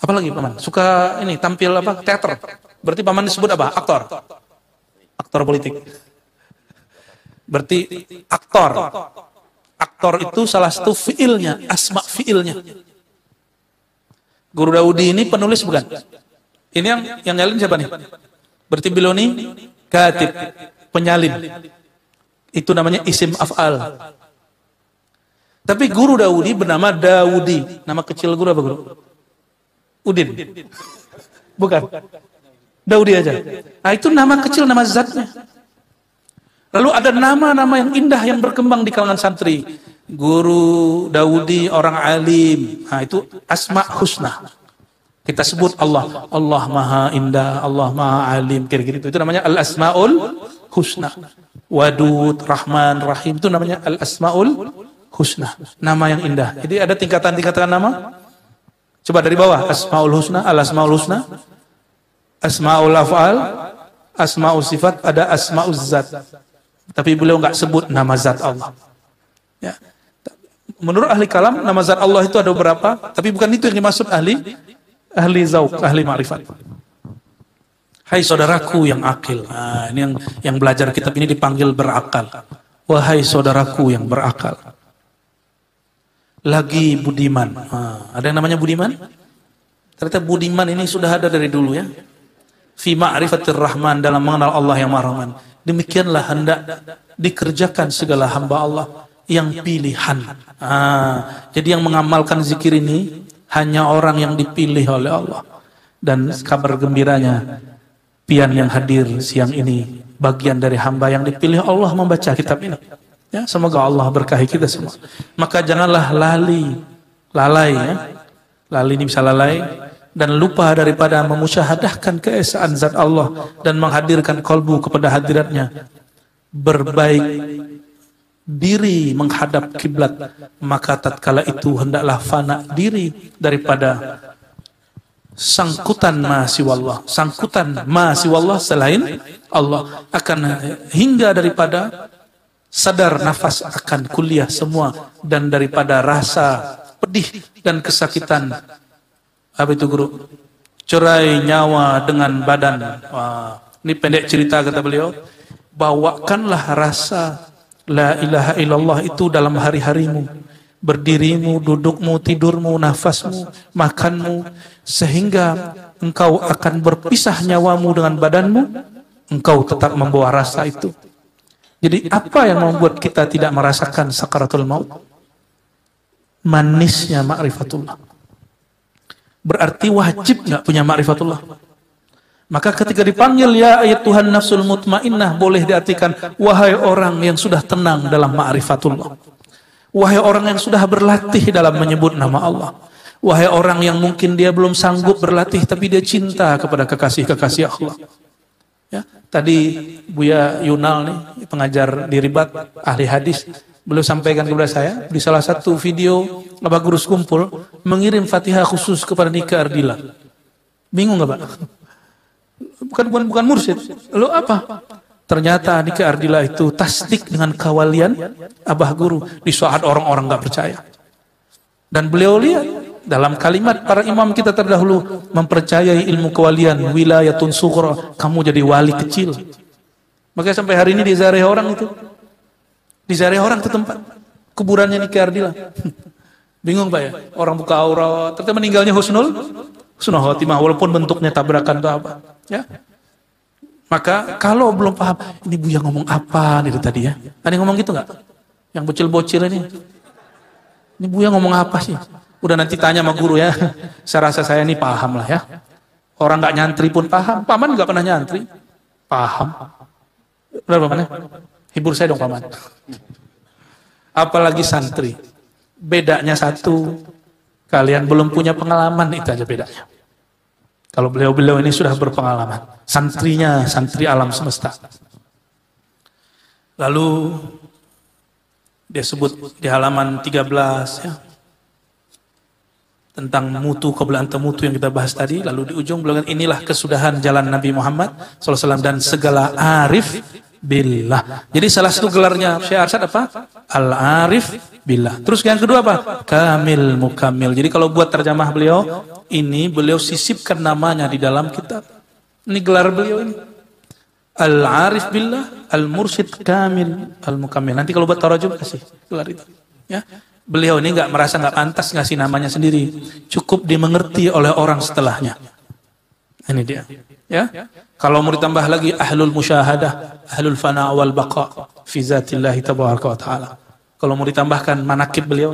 Apalagi paman? Suka ini tampil apa? Teater. Berarti paman disebut apa? Aktor. Aktor politik. Berarti aktor. Aktor itu salah satu fiilnya, asma fiilnya. Guru Daudi ini penulis bukan? Ini yang nyalin siapa nih? Berarti beliau ini katib. penyalin. Itu namanya isim af'al. Tapi guru Daudi bernama Daudi. Nama kecil guru apa guru? Udin. Bukan. Daudi aja. Nah, itu nama kecil, nama zatnya. Lalu ada nama-nama yang indah yang berkembang di kalangan santri. Guru Daudi orang alim. Nah, itu asma husna. Kita sebut Allah. Allah maha indah, Allah maha alim. Kira-kira itu namanya al-asma'ul husna. Wadud, Rahman, Rahim. Itu namanya al-asma'ul husna. Nama yang indah. Jadi ada tingkatan-tingkatan nama. Coba dari bawah. Asma'ul husna, al-asma'ul husna. Asma'ul af'al, asma'ul sifat, ada asma'ul zat. Tapi beliau nggak sebut nama zat Allah. Ya. Menurut ahli kalam, nama zat Allah itu ada beberapa, tapi bukan itu yang dimaksud ahli zauq, ahli ma'rifat. Hai saudaraku yang akil. Nah, ini yang belajar kitab ini dipanggil berakal. Wahai saudaraku yang berakal. Lagi budiman. Ada yang namanya budiman? Ternyata budiman ini sudah ada dari dulu ya. Fi ma'rifatir rahman, dalam mengenal Allah yang maha rahman. Demikianlah hendak dikerjakan segala hamba Allah yang pilihan. Jadi yang mengamalkan zikir ini hanya orang yang dipilih oleh Allah. Dan kabar gembiranya, pian yang hadir siang ini bagian dari hamba yang dipilih Allah membaca kitab ini. Ya, semoga Allah berkahi kita semua. Maka janganlah lalai ya. Lalai ini bisa lalai dan lupa daripada memusyahadahkan keesaan zat Allah dan menghadirkan kolbu kepada hadiratnya. Berbaik diri menghadap kiblat, maka tatkala itu hendaklah fana diri daripada sangkutan masiwallah. Sangkutan masiwallah selain Allah, akan hingga daripada sadar nafas akan kuliah semua, dan daripada rasa pedih dan kesakitan. Apa itu guru? Cerai nyawa dengan badan. Wah, ini pendek cerita kata beliau. Bawakanlah rasa la ilaha illallah itu dalam hari-harimu, berdirimu, dudukmu, tidurmu, nafasmu, makanmu, sehingga engkau akan berpisah nyawamu dengan badanmu, engkau tetap membawa rasa itu. Jadi apa yang membuat kita tidak merasakan sakaratul maut? Manisnya ma'rifatullah. Berarti wajib nggak punya ma'rifatullah. Maka ketika dipanggil ya ayat Tuhan nafsul mutmainnah, boleh diartikan wahai orang yang sudah tenang dalam ma'rifatullah. Wahai orang yang sudah berlatih dalam menyebut nama Allah. Wahai orang yang mungkin dia belum sanggup berlatih tapi dia cinta kepada kekasih-kekasih Allah. Ya, tadi Buya Yunal nih, pengajar di Ribat, ahli hadis, beliau sampaikan kepada saya di salah satu video Abah Gurus Kumpul mengirim Fatihah khusus kepada Nika Ardila. Bingung nggak Pak? Bukan mursyid. Lalu apa? Ternyata Nika Ardila itu tasdik dengan kawalian Abah Guru di saat orang-orang nggak percaya. Dan beliau lihat dalam kalimat para imam kita terdahulu, mempercayai ilmu kewalian, wilayatun sughra, kamu jadi wali kecil. Makanya sampai hari ini di Zareh orang itu. Di Zareh orang itu tempat kuburannya Nika Ardila. Bingung Pak ya? Orang buka aurat, ternyata meninggalnya husnul khotimah, walaupun bentuknya tabrakan atau apa. Ya. Maka kalau belum paham, ini Buya ngomong apa nih tadi ya? Ada yang ngomong gitu nggak? Yang bocil-bocil ini. Ini Buya ngomong apa sih? Udah nanti tanya sama guru ya. Saya rasa saya ini paham lah ya. Orang nggak nyantri pun paham. Paman nggak pernah nyantri. Paham. Benar Paman ya? Hibur saya dong Paman. Apalagi santri. Bedanya satu. Kalian belum punya pengalaman, itu aja bedanya. Kalau beliau-beliau ini sudah berpengalaman. Santrinya, santri alam semesta. Lalu dia sebut di halaman 13 ya, tentang mutu qabla an tamutu yang kita bahas tadi. Lalu di ujung beliau katakan, inilah kesudahan jalan Nabi Muhammad SAW dan segala arif billah. Jadi salah satu gelarnya Syekh Arsyad apa? Al-arif billah. Terus yang kedua apa? Kamil mukamil. Jadi kalau buat terjemah beliau, ini beliau sisipkan namanya di dalam kitab. Ini gelar beliau ini. Al-arif billah, al-mursyid kamil, al-mukamil. Nanti kalau buat tarajum kasih gelar itu. Ya. Beliau ini nggak merasa nggak pantas ngasih namanya sendiri. Cukup dimengerti oleh orang setelahnya. Ini dia. Ya. Kalau mau ditambah lagi ahlul musyahadah, ahlul fana wal baqa fi zatillah tabaraka wa taala. Kalau mau ditambahkan manakib beliau,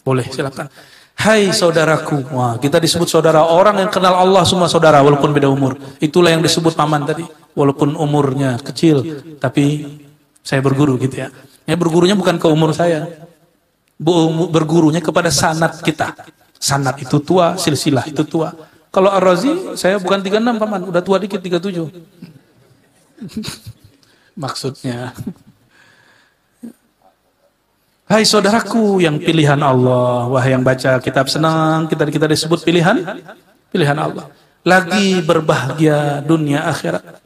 boleh, silakan. Hai saudaraku, wah, kita disebut saudara, orang yang kenal Allah semua saudara walaupun beda umur. Itulah yang disebut paman tadi, walaupun umurnya kecil, tapi saya berguru gitu ya. Ya bergurunya bukan ke umur saya, bergurunya kepada sanad kita. Sanad itu tua, silsilah itu tua. Kalau Ar-Razi, saya bukan 36 paman, udah tua dikit 37. Maksudnya, hai saudaraku yang pilihan Allah, wahai yang baca kitab senang, kita disebut pilihan Allah. Lagi berbahagia dunia akhirat.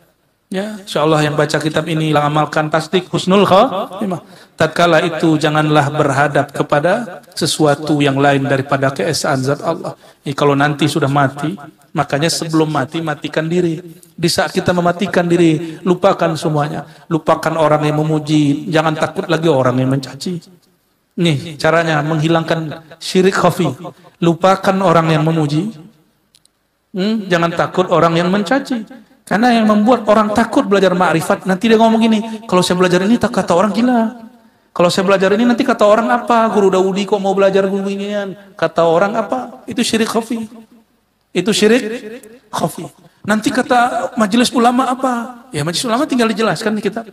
Ya, insyaallah yang baca kitab ini amalkan tasdik husnul khatimah. Tatkala itu janganlah berhadap kepada sesuatu yang lain daripada keesaan zat Allah. Kalau nanti sudah mati, makanya sebelum mati matikan diri. Di saat kita mematikan diri, lupakan semuanya. Lupakan orang yang memuji, jangan takut lagi orang yang mencaci. Nih caranya menghilangkan syirik khafi. Lupakan orang yang memuji. Jangan takut orang yang mencaci. Karena yang membuat orang takut belajar ma'rifat, nanti dia ngomong gini, kalau saya belajar ini tak kata orang gila. Kalau saya belajar ini nanti kata orang apa? Guru Daudi kok mau belajar guru inian? Kata orang apa? Itu syirik khafi. Itu syirik khafi. Nanti kata majelis ulama apa? Ya majelis ulama tinggal dijelaskan di kitab.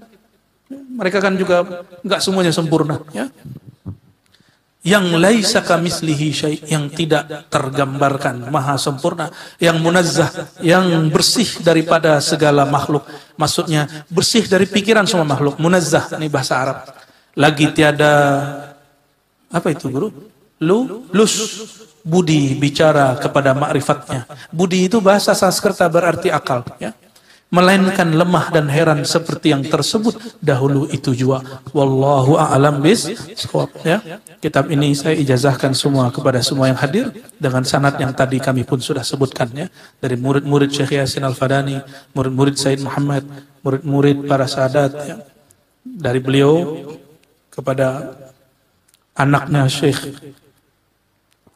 Mereka kan juga enggak semuanya sempurna, ya. Yang laisa kamislihi syai', yang tidak tergambarkan, maha sempurna, yang munazzah, yang bersih daripada segala makhluk. Maksudnya bersih dari pikiran semua makhluk. Munazzah ini bahasa Arab. Lagi tiada apa itu guru? Lus budi bicara kepada ma'rifatnya. Budi itu bahasa Sanskerta berarti akal, ya. Melainkan lemah dan heran seperti yang tersebut dahulu itu juga. Wallahu a'lam bishawab, ya. Kitab ini saya ijazahkan semua kepada semua yang hadir dengan sanad yang tadi kami pun sudah sebutkan, ya. Dari murid-murid Syekh Yasin Al-Fadani, murid-murid Said Muhammad, murid-murid para sahadat, ya. Dari beliau kepada anaknya Syekh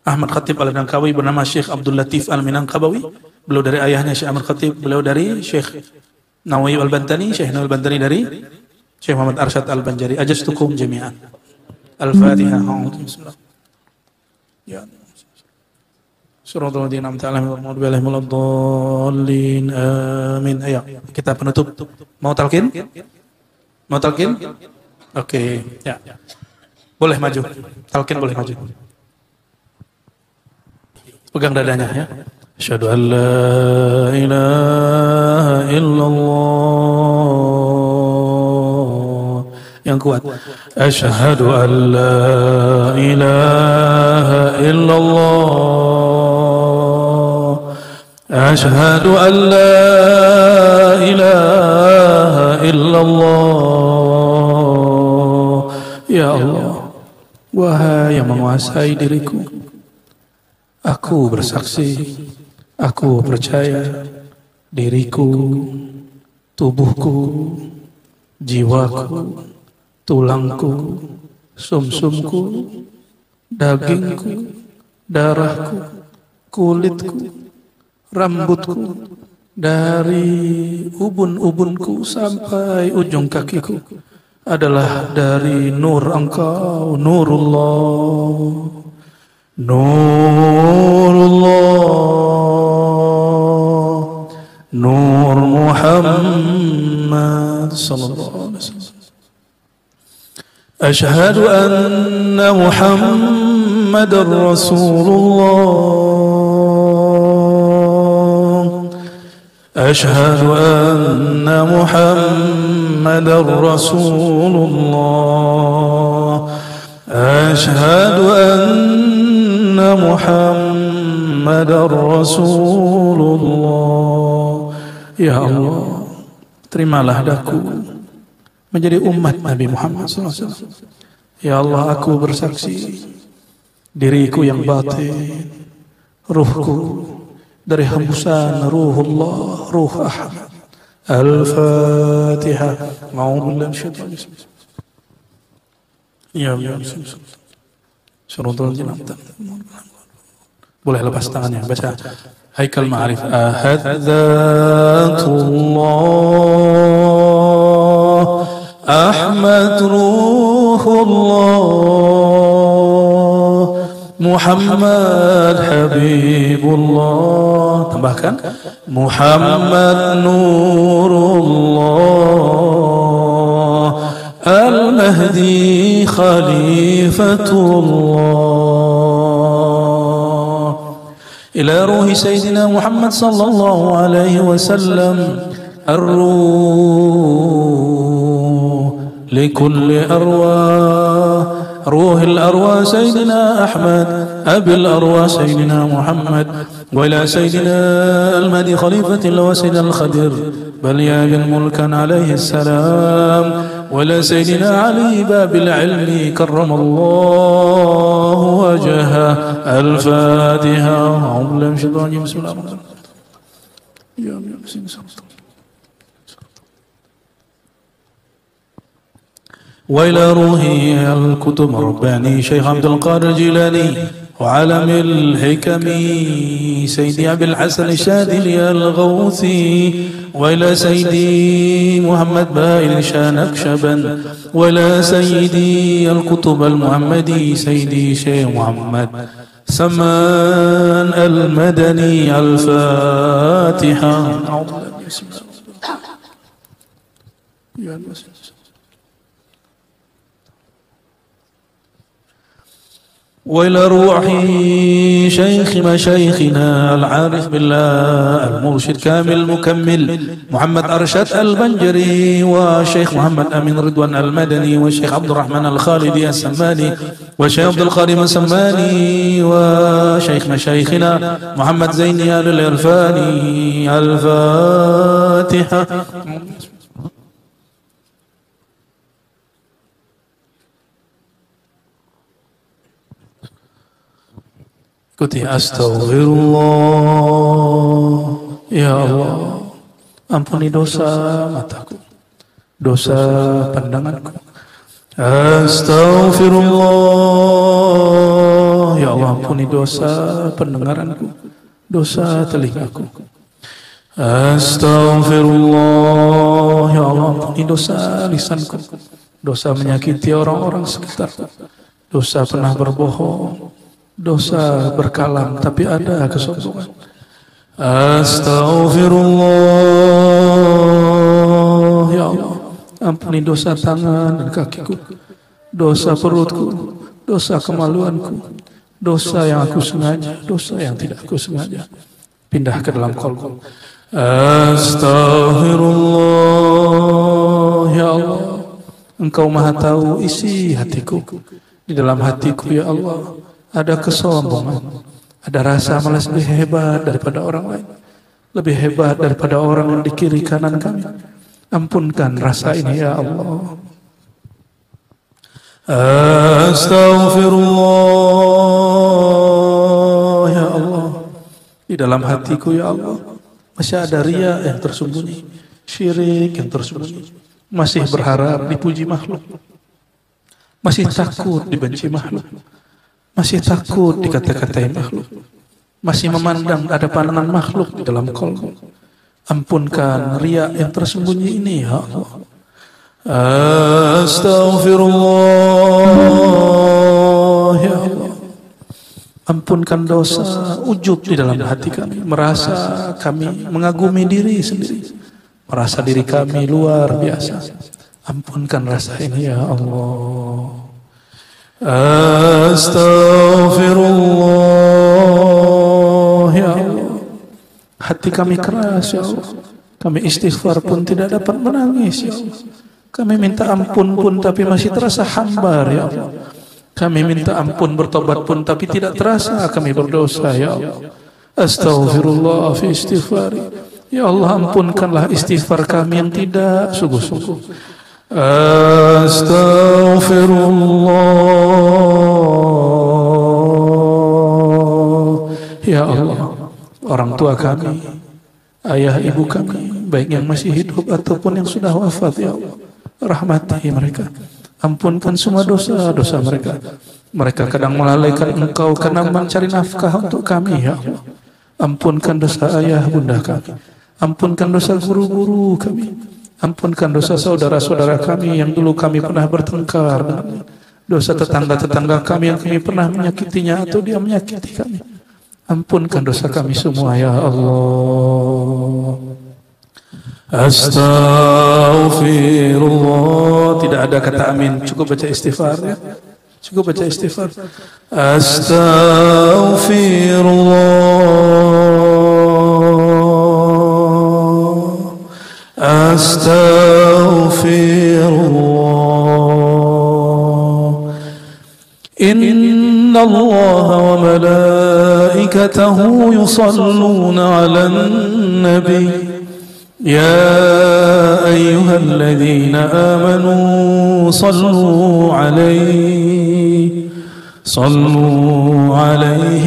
Ahmad Khatib Al-Minangkawi bernama Syekh Abdul Latif Al-Minangkawi. Beliau dari ayahnya Syekh Ahmad Khatib, beliau dari Syekh Nawawi Al-Bantani, Syekh Nawawi Al-Bantani dari Syekh Muhammad Arsyad Al-Banjari. Ajastukum jami'an. Al-Fatihah. Ya. Suratul Ladina Amta Alaihim wa Rabbil Alamin. Amin. Ayo, kita penutup. Mau talqin? Mau talqin? Oke, ya. Boleh maju. Talqin boleh maju. Pegang dadanya, ya. Asyhadu an la ilaha illallah. Yang kuat. Asyhadu an la ilaha illallah. Asyhadu an la ilaha illallah. Ya Allah, wahai yang menguasai diriku, aku bersaksi, aku percaya diriku, tubuhku, jiwaku, tulangku, sumsumku, dagingku, darahku, kulitku, rambutku, dari ubun-ubunku sampai ujung kakiku adalah dari nur Engkau, Nurullah. Nurullah, Nur Muhammad sallallahu alaihi wasallam. Asyhadu anna Muhammadar Rasulullah. Asyhadu anna Muhammadar Rasulullah. Asyhadu anna Muhammadar Rasulullah. Ya Allah, terimalah daku menjadi umat Nabi Muhammad SAW. Ya Allah, aku bersaksi diriku yang batin, ruhku dari hembusan ruhullah, ruh Ahmad. Al-Fatihah. Ma'udzubillahi minasyaitonir rajim. Ya Allah, Syaratul Jinam. Boleh lepas tangannya, baca Haikal Ma'arif. Ahadzatullah Ahmad Ruhullah Muhammad Habibullah. Tambahkan Muhammad Nurullah Al-Mahdi Khalifatullah Ila ruhi Sayyidina Muhammad sallallahu alaihi wasallam Ar-ruh likulli arwah روح الأرواح سيدنا أحمد أبي الأرواح سيدنا محمد وإلى سيدنا المهدي خليفة الله وسيدنا الخدر بل يا الملك عليه السلام وإلى سيدنا علي باب العلم كرم الله وجهه. الفاتحة. أعوذ بالله من الشيطان الرجيم. بسم الله الرحمن الرحيم. وإلى روحي الكتب رباني شيخ عبد القادر الجيلاني وعالم الحكم سيدي أبي الحسن الشاذلي الغوثي وإلى سيدي محمد بائل شانكشبا وإلى سيدي الكتب المحمدي سيدي شيخ محمد سمان المدني. الفاتحة. وإلى روح شيخ مشايخنا العارف بالله المرشد كامل المكمل محمد أرشد البنجري والشيخ محمد أمين رضوان المدني والشيخ عبد الرحمن الخالدي السماني والشيخ عبد القادر السماني وشيخ مشايخنا محمد زيني آل العرفاني. الفاتحة. Ikuti Astaghfirullah. Ya Allah, ampuni dosa mataku, dosa pandanganku. Astaghfirullah. Ya Allah, ampuni dosa pendengaranku, dosa telingaku. Astaghfirullah. Ya Allah, ampuni dosa lisanku, dosa menyakiti orang-orang sekitarku, dosa pernah berbohong, dosa berkalam tapi ada kesombongan. Astaghfirullah. Ya Allah, ampuni dosa tangan dan kakiku, dosa perutku, dosa kemaluanku, dosa yang aku sengaja, dosa yang tidak aku sengaja. Pindah ke dalam qalbu. Astaghfirullah. Ya Allah, Engkau maha tahu isi hatiku. Di dalam hatiku ya Allah ada kesombongan, ada rasa malas lebih hebat daripada orang lain, lebih hebat daripada orang yang di kiri kanan kami. Ampunkan rasa ini ya Allah. Astaghfirullah. Ya Allah, di dalam hatiku ya Allah masih ada riya yang tersembunyi, syirik yang tersembunyi, masih berharap dipuji makhluk, masih takut dibenci makhluk, masih takut dikata-katai makhluk, masih memandang ada pandangan makhluk di dalam qalbu. Ampunkan riya yang tersembunyi ini ya Allah. Astaghfirullah. Ya Allah, ampunkan dosa ujub di dalam hati kami, merasa kami mengagumi diri sendiri, merasa diri kami luar biasa. Ampunkan rasa ini ya Allah. Astaghfirullah. Ya Allah, hati kami keras ya Allah, kami istighfar pun tidak dapat menangis ya Allah, kami minta ampun pun tapi masih terasa hambar ya Allah, kami minta ampun bertobat pun tapi tidak terasa kami berdosa ya Allah. Astaghfirullah fi istighfari. Ya Allah, ampunkanlah istighfar kami yang tidak sungguh-sungguh. Astaghfirullah. Ya Allah, orang tua kami, ayah ibu kami, baik yang masih hidup ataupun yang sudah wafat ya Allah, rahmati mereka, Ampunkan semua dosa-dosa mereka. Mereka kadang melalaikan Engkau karena mencari nafkah untuk kami, ya Allah. Ampunkan dosa ayah bunda kami. Ampunkan dosa guru-guru kami. Ampunkan dosa saudara-saudara kami yang dulu kami pernah bertengkar dengan. Dosa tetangga-tetangga kami yang kami pernah menyakitinya atau dia menyakiti kami. Ampunkan dosa kami semua, ya Allah. Astaghfirullah. Tidak ada kata amin, cukup baca istighfar, ya. Cukup baca istighfar. Astaghfirullah. Astaghfirullah. Inna Allah wa malaikatahu yusalluna 'alan nabi. يا أيها الذين آمنوا صلوا عليه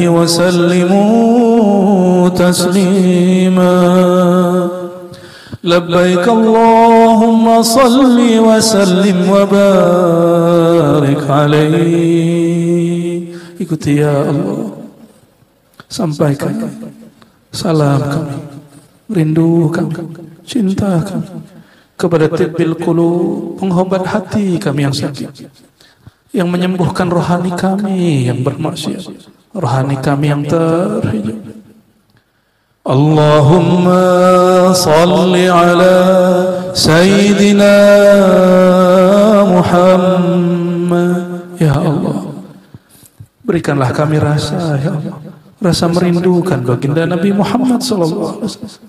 وسلموا تسليما لبيك اللهم صل وسلم وبارك عليه. Ikuti ya Allah, sampaikan salam kami, rindu kami, cinta kami kepada tibbil qulub, pengobat hati kami yang sakit, yang menyembuhkan rohani kami yang bermaksiat, rohani kami yang terhijab. Allahumma salli ala Sayyidina Muhammad. Ya Allah, berikanlah kami rasa, ya Allah, rasa merindukan baginda Nabi Muhammad sallallahu alaihi wasallam.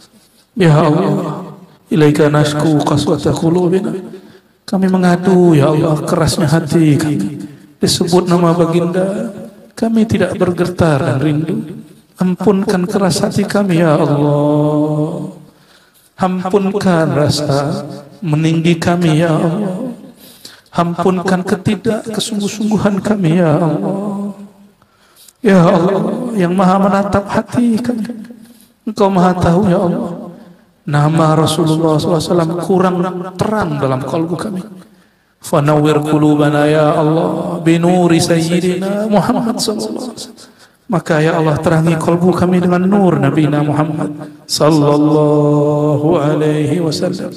Ya Allah, ilaika nashku qaswata qulubina. Kami mengadu, ya Allah, kerasnya hati kami. Disebut nama baginda, kami tidak bergetar dan rindu. Ampunkan keras hati kami, ya Allah. Ampunkan rasa meninggi kami, ya Allah. Ampunkan ketidaksungguh-sungguhan kami, ya Allah. Ya Allah, yang maha menatap hati kami, Engkau maha tahu, ya Allah. Nama Rasulullah SAW kurang terang dalam kalbu kami. Fanawwir qulubana ya Allah binuri sayyidina Muhammad sallallahu alaihi wasallam. Maka ya Allah, terangi kalbu kami dengan nur Nabi Muhammad sallallahu alaihi wasallam.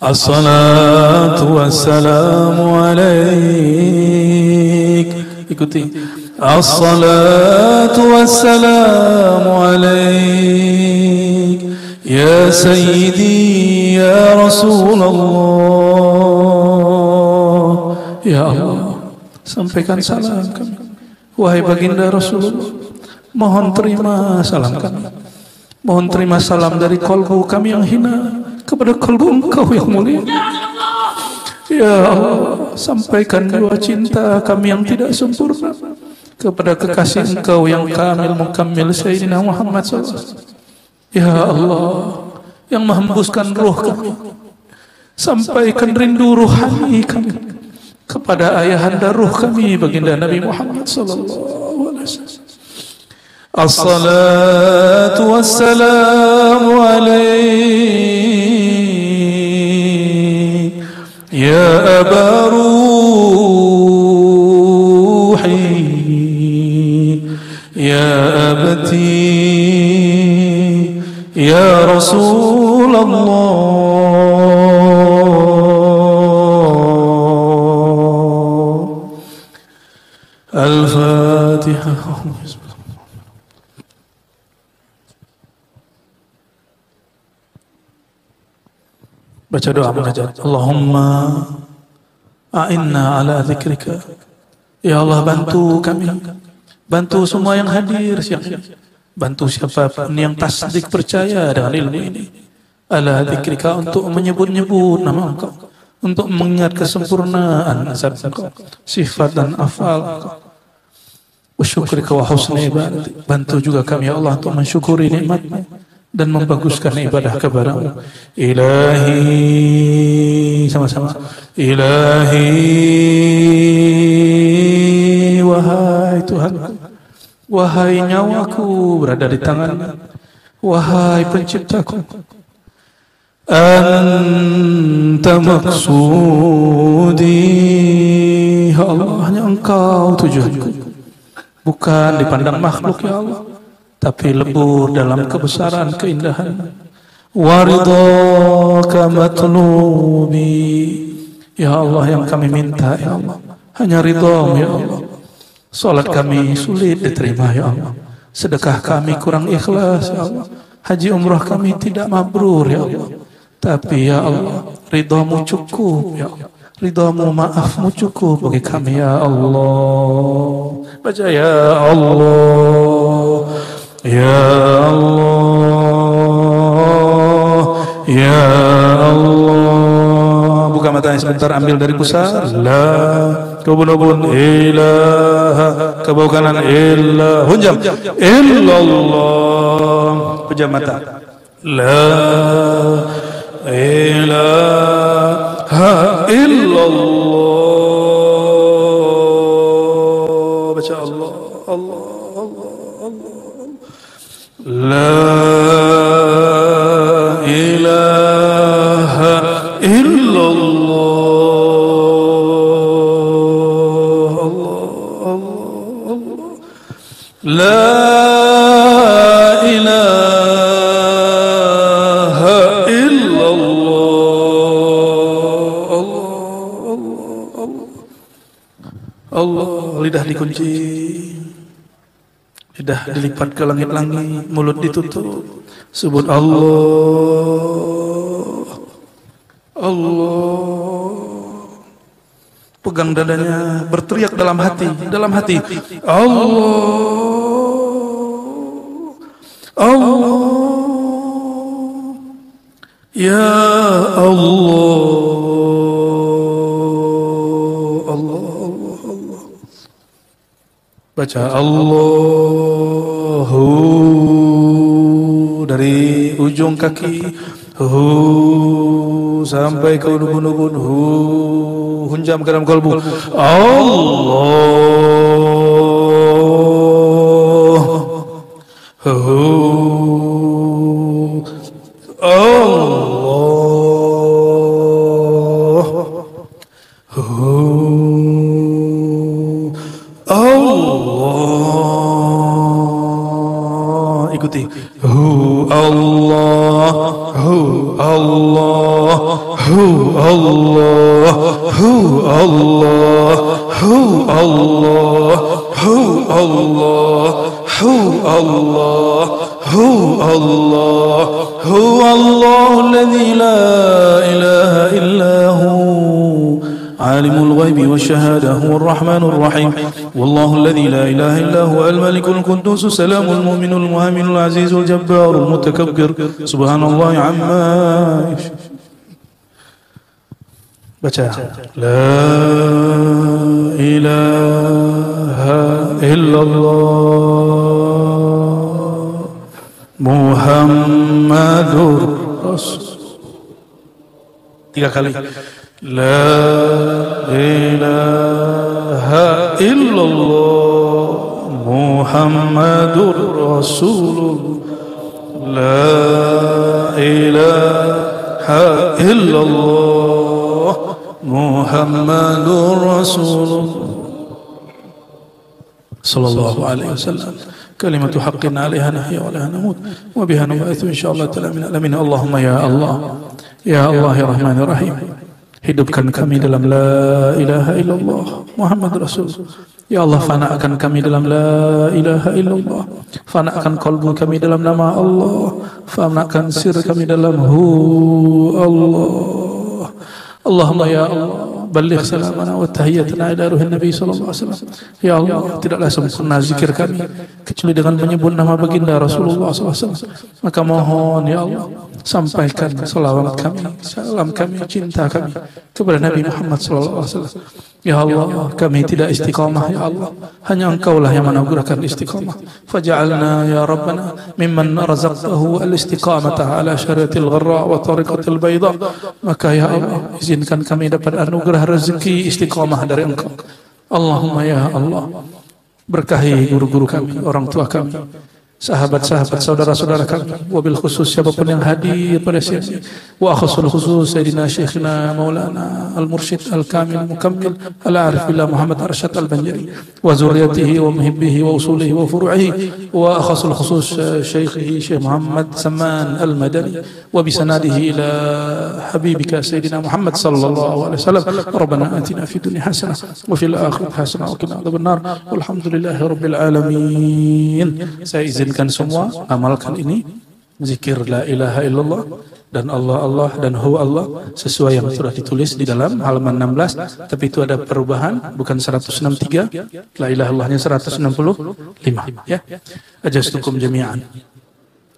As-salatu wassalamu alaik. Ikuti. As-salatu wassalamu alaik. Ya Sayyidi ya Rasulullah. Ya Allah, sampaikan salam kami, wahai baginda Rasulullah. Mohon terima salam kami. Mohon terima salam dari kalbu kami yang hina kepada kalbu Engkau yang mulia. Ya Allah, sampaikan jua cinta kami yang tidak sempurna kepada kekasih Engkau yang kamil mukammil Sayyidina Muhammad SAW. Ya Allah, yang menghembuskan roh kami, sampaikan rindu rohani kami kepada ayahanda roh kami baginda Nabi Muhammad sallallahu alaihi wasallam. As-salatu wassalamu alaihi ya Aba Ruhi ya abati ya Rasulullah. Al-Fatihah. Baca doa munajat. Allahumma a'inna ala dzikrika. Ya Allah, bantu kami, bantu semua yang hadir siang ini. Bantu siapapun yang tasdik percaya dengan ilmu ini. Ala dzikrika, untuk menyebut-nyebut nama Engkau, untuk mengingat kesempurnaan zat Engkau, sifat dan afal Engkau. Wa syukrika wa husni ibadati. Bantu juga kami ya Allah untuk mensyukuri nikmat-Mu dan membaguskan ibadah kepada-Mu. Ilahi, sama-sama. Ilahi, wahai Tuhanku, wahai nyawaku berada di tangan-Mu, wahai penciptaku. anta maksudi. Ya Allah, hanya Engkau tujuanku, bukan dipandang makhluk ya Allah, tapi lebur dalam kebesaran keindahan. Waridhaka matlubi. Ya Allah, yang kami minta ya Allah hanya ridhamu ya Allah. Salat kami sulit diterima ya Allah, sedekah kami kurang ikhlas ya Allah, haji umrah kami tidak mabrur ya Allah, tapi ya Allah ridhamu cukup ya Allah, ridhamu maafmu cukup bagi kami ya Allah. Baca ya Allah, ya Allah, ya Allah. Buka matanya sebentar, ambil dari pusat. La kebun ilaha, ke bawah kanan illa, hunjam illallah, pejam mata. La ilaha illallah. Baca Allah, Allah, Allah, Allah. La ilaha illallah. La ilaha illallah. Allah, Allah, Allah. Lidah dikunci, lidah dilipat ke langit-langit, mulut ditutup. Sebut Allah, Allah. Pegang dadanya, berteriak dalam hati, Allah, Allah, ya Allah, Allah, Allah, Allah. Baca Allahu dari ujung kaki sampai ke ubun-ubun, hunjam ke dalam kalbu. Allah, Allah. Ikuti. Allah, Allah, Allah, Allah, Allah, Allah, Allah, Allah, Allah الذي لا إله إلا هو عالم الغيب والشهادة هو الرحمن الرحيم والله الذي لا إله إلا هو الملك القدوس السلام المؤمن المهيمن العزيز الجبار المتكبر سبحان الله عما يشركون. Baca La ilaha illallah Muhammadur Rasul. 3 kali. La ilaha illallah Muhammadur Rasulullah. La ilaha illallah Muhammadur Rasulullah sallallahu alaihi wasallam. Kalimatu haqqin 'alaiha nahya wa 'alaiha namut wa biha nub'atsu insyaallah ta'ala min alamin. Allahumma ya Allah, ya Allah ya Rahman ya Rahim, hidupkan kami dalam la ilaha illallah Muhammad Rasul. Ya Allah, fanakan kami dalam la ilaha illallah, fanakan qalbu kami dalam nama Allah, fanakan sir kami dalam hu Allah. Allahumma ya Allah, balligh salamana wa tahiyyatana ila ruhin Nabi sallallahu alaihi wasallam. Ya Allah, tidaklah sempurna zikir kami kecuali dengan menyebut nama baginda Rasulullah sallallahu alaihi wasallam. Maka mohon ya Allah, sampaikan salawat kami, salam kami, cinta kami kepada Nabi Muhammad sallallahu alaihi wasallam. Ya Allah, kami tidak istiqamah ya Allah, hanya Engkau lah yang menganugerahkan istiqamah. Faj'alna ya Rabbana mimman razaqtahu al-istiqamata ala syariatil gharra wa tariqatil bayda. Maka ya Allah, izinkan kami dapat anugerah rezeki istiqamah dari Engkau. Allahumma ya Allah, berkahi guru-guru kami, orang tua kami, sahabat-sahabat, saudara-saudara kami, wabil khusus siapapun yang hadir pada siang ini, wa akhasul khusus Sayyidina Syekhina Maulana Al-Mursyid Al-Kamil Mukammil Al-Arif Billah Muhammad Arsyad Al-Banjari wa zurriyatihi wa muhibbihi wa usulihi wa furu'ihi wa akhasul khusus Syekhihi Syekh Muhammad Saman Al-Madani wa bisanadihi ila habibika Sayyidina Muhammad sallallahu alaihi wasallam. Rabbana atina fid dunya hasanah wa fil akhirati hasanah wa qina adzabannar. Walhamdulillahi rabbil alamin. Saya izinkan semua amalkan ini, zikir la ilaha illallah dan Allah dan huwa Allah sesuai yang sudah ditulis di dalam halaman 16, tapi itu ada perubahan, bukan 163, la ilaha illallahnya 165 ya. Ajastukum jami'an.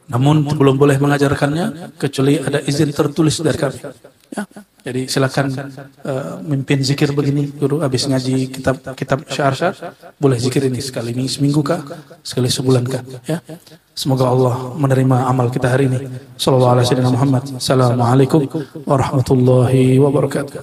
Namun belum boleh mengajarkannya kecuali ada izin tertulis dari kami ya. Jadi silakan mimpin zikir begini, guru habis ngaji kitab syair boleh zikir ini sekali ini seminggu kah, sekali sebulan kah ya. Semoga Allah menerima amal kita hari ini. Sallallahu alaihi wasallam Muhammad. Assalamualaikum warahmatullahi wabarakatuh.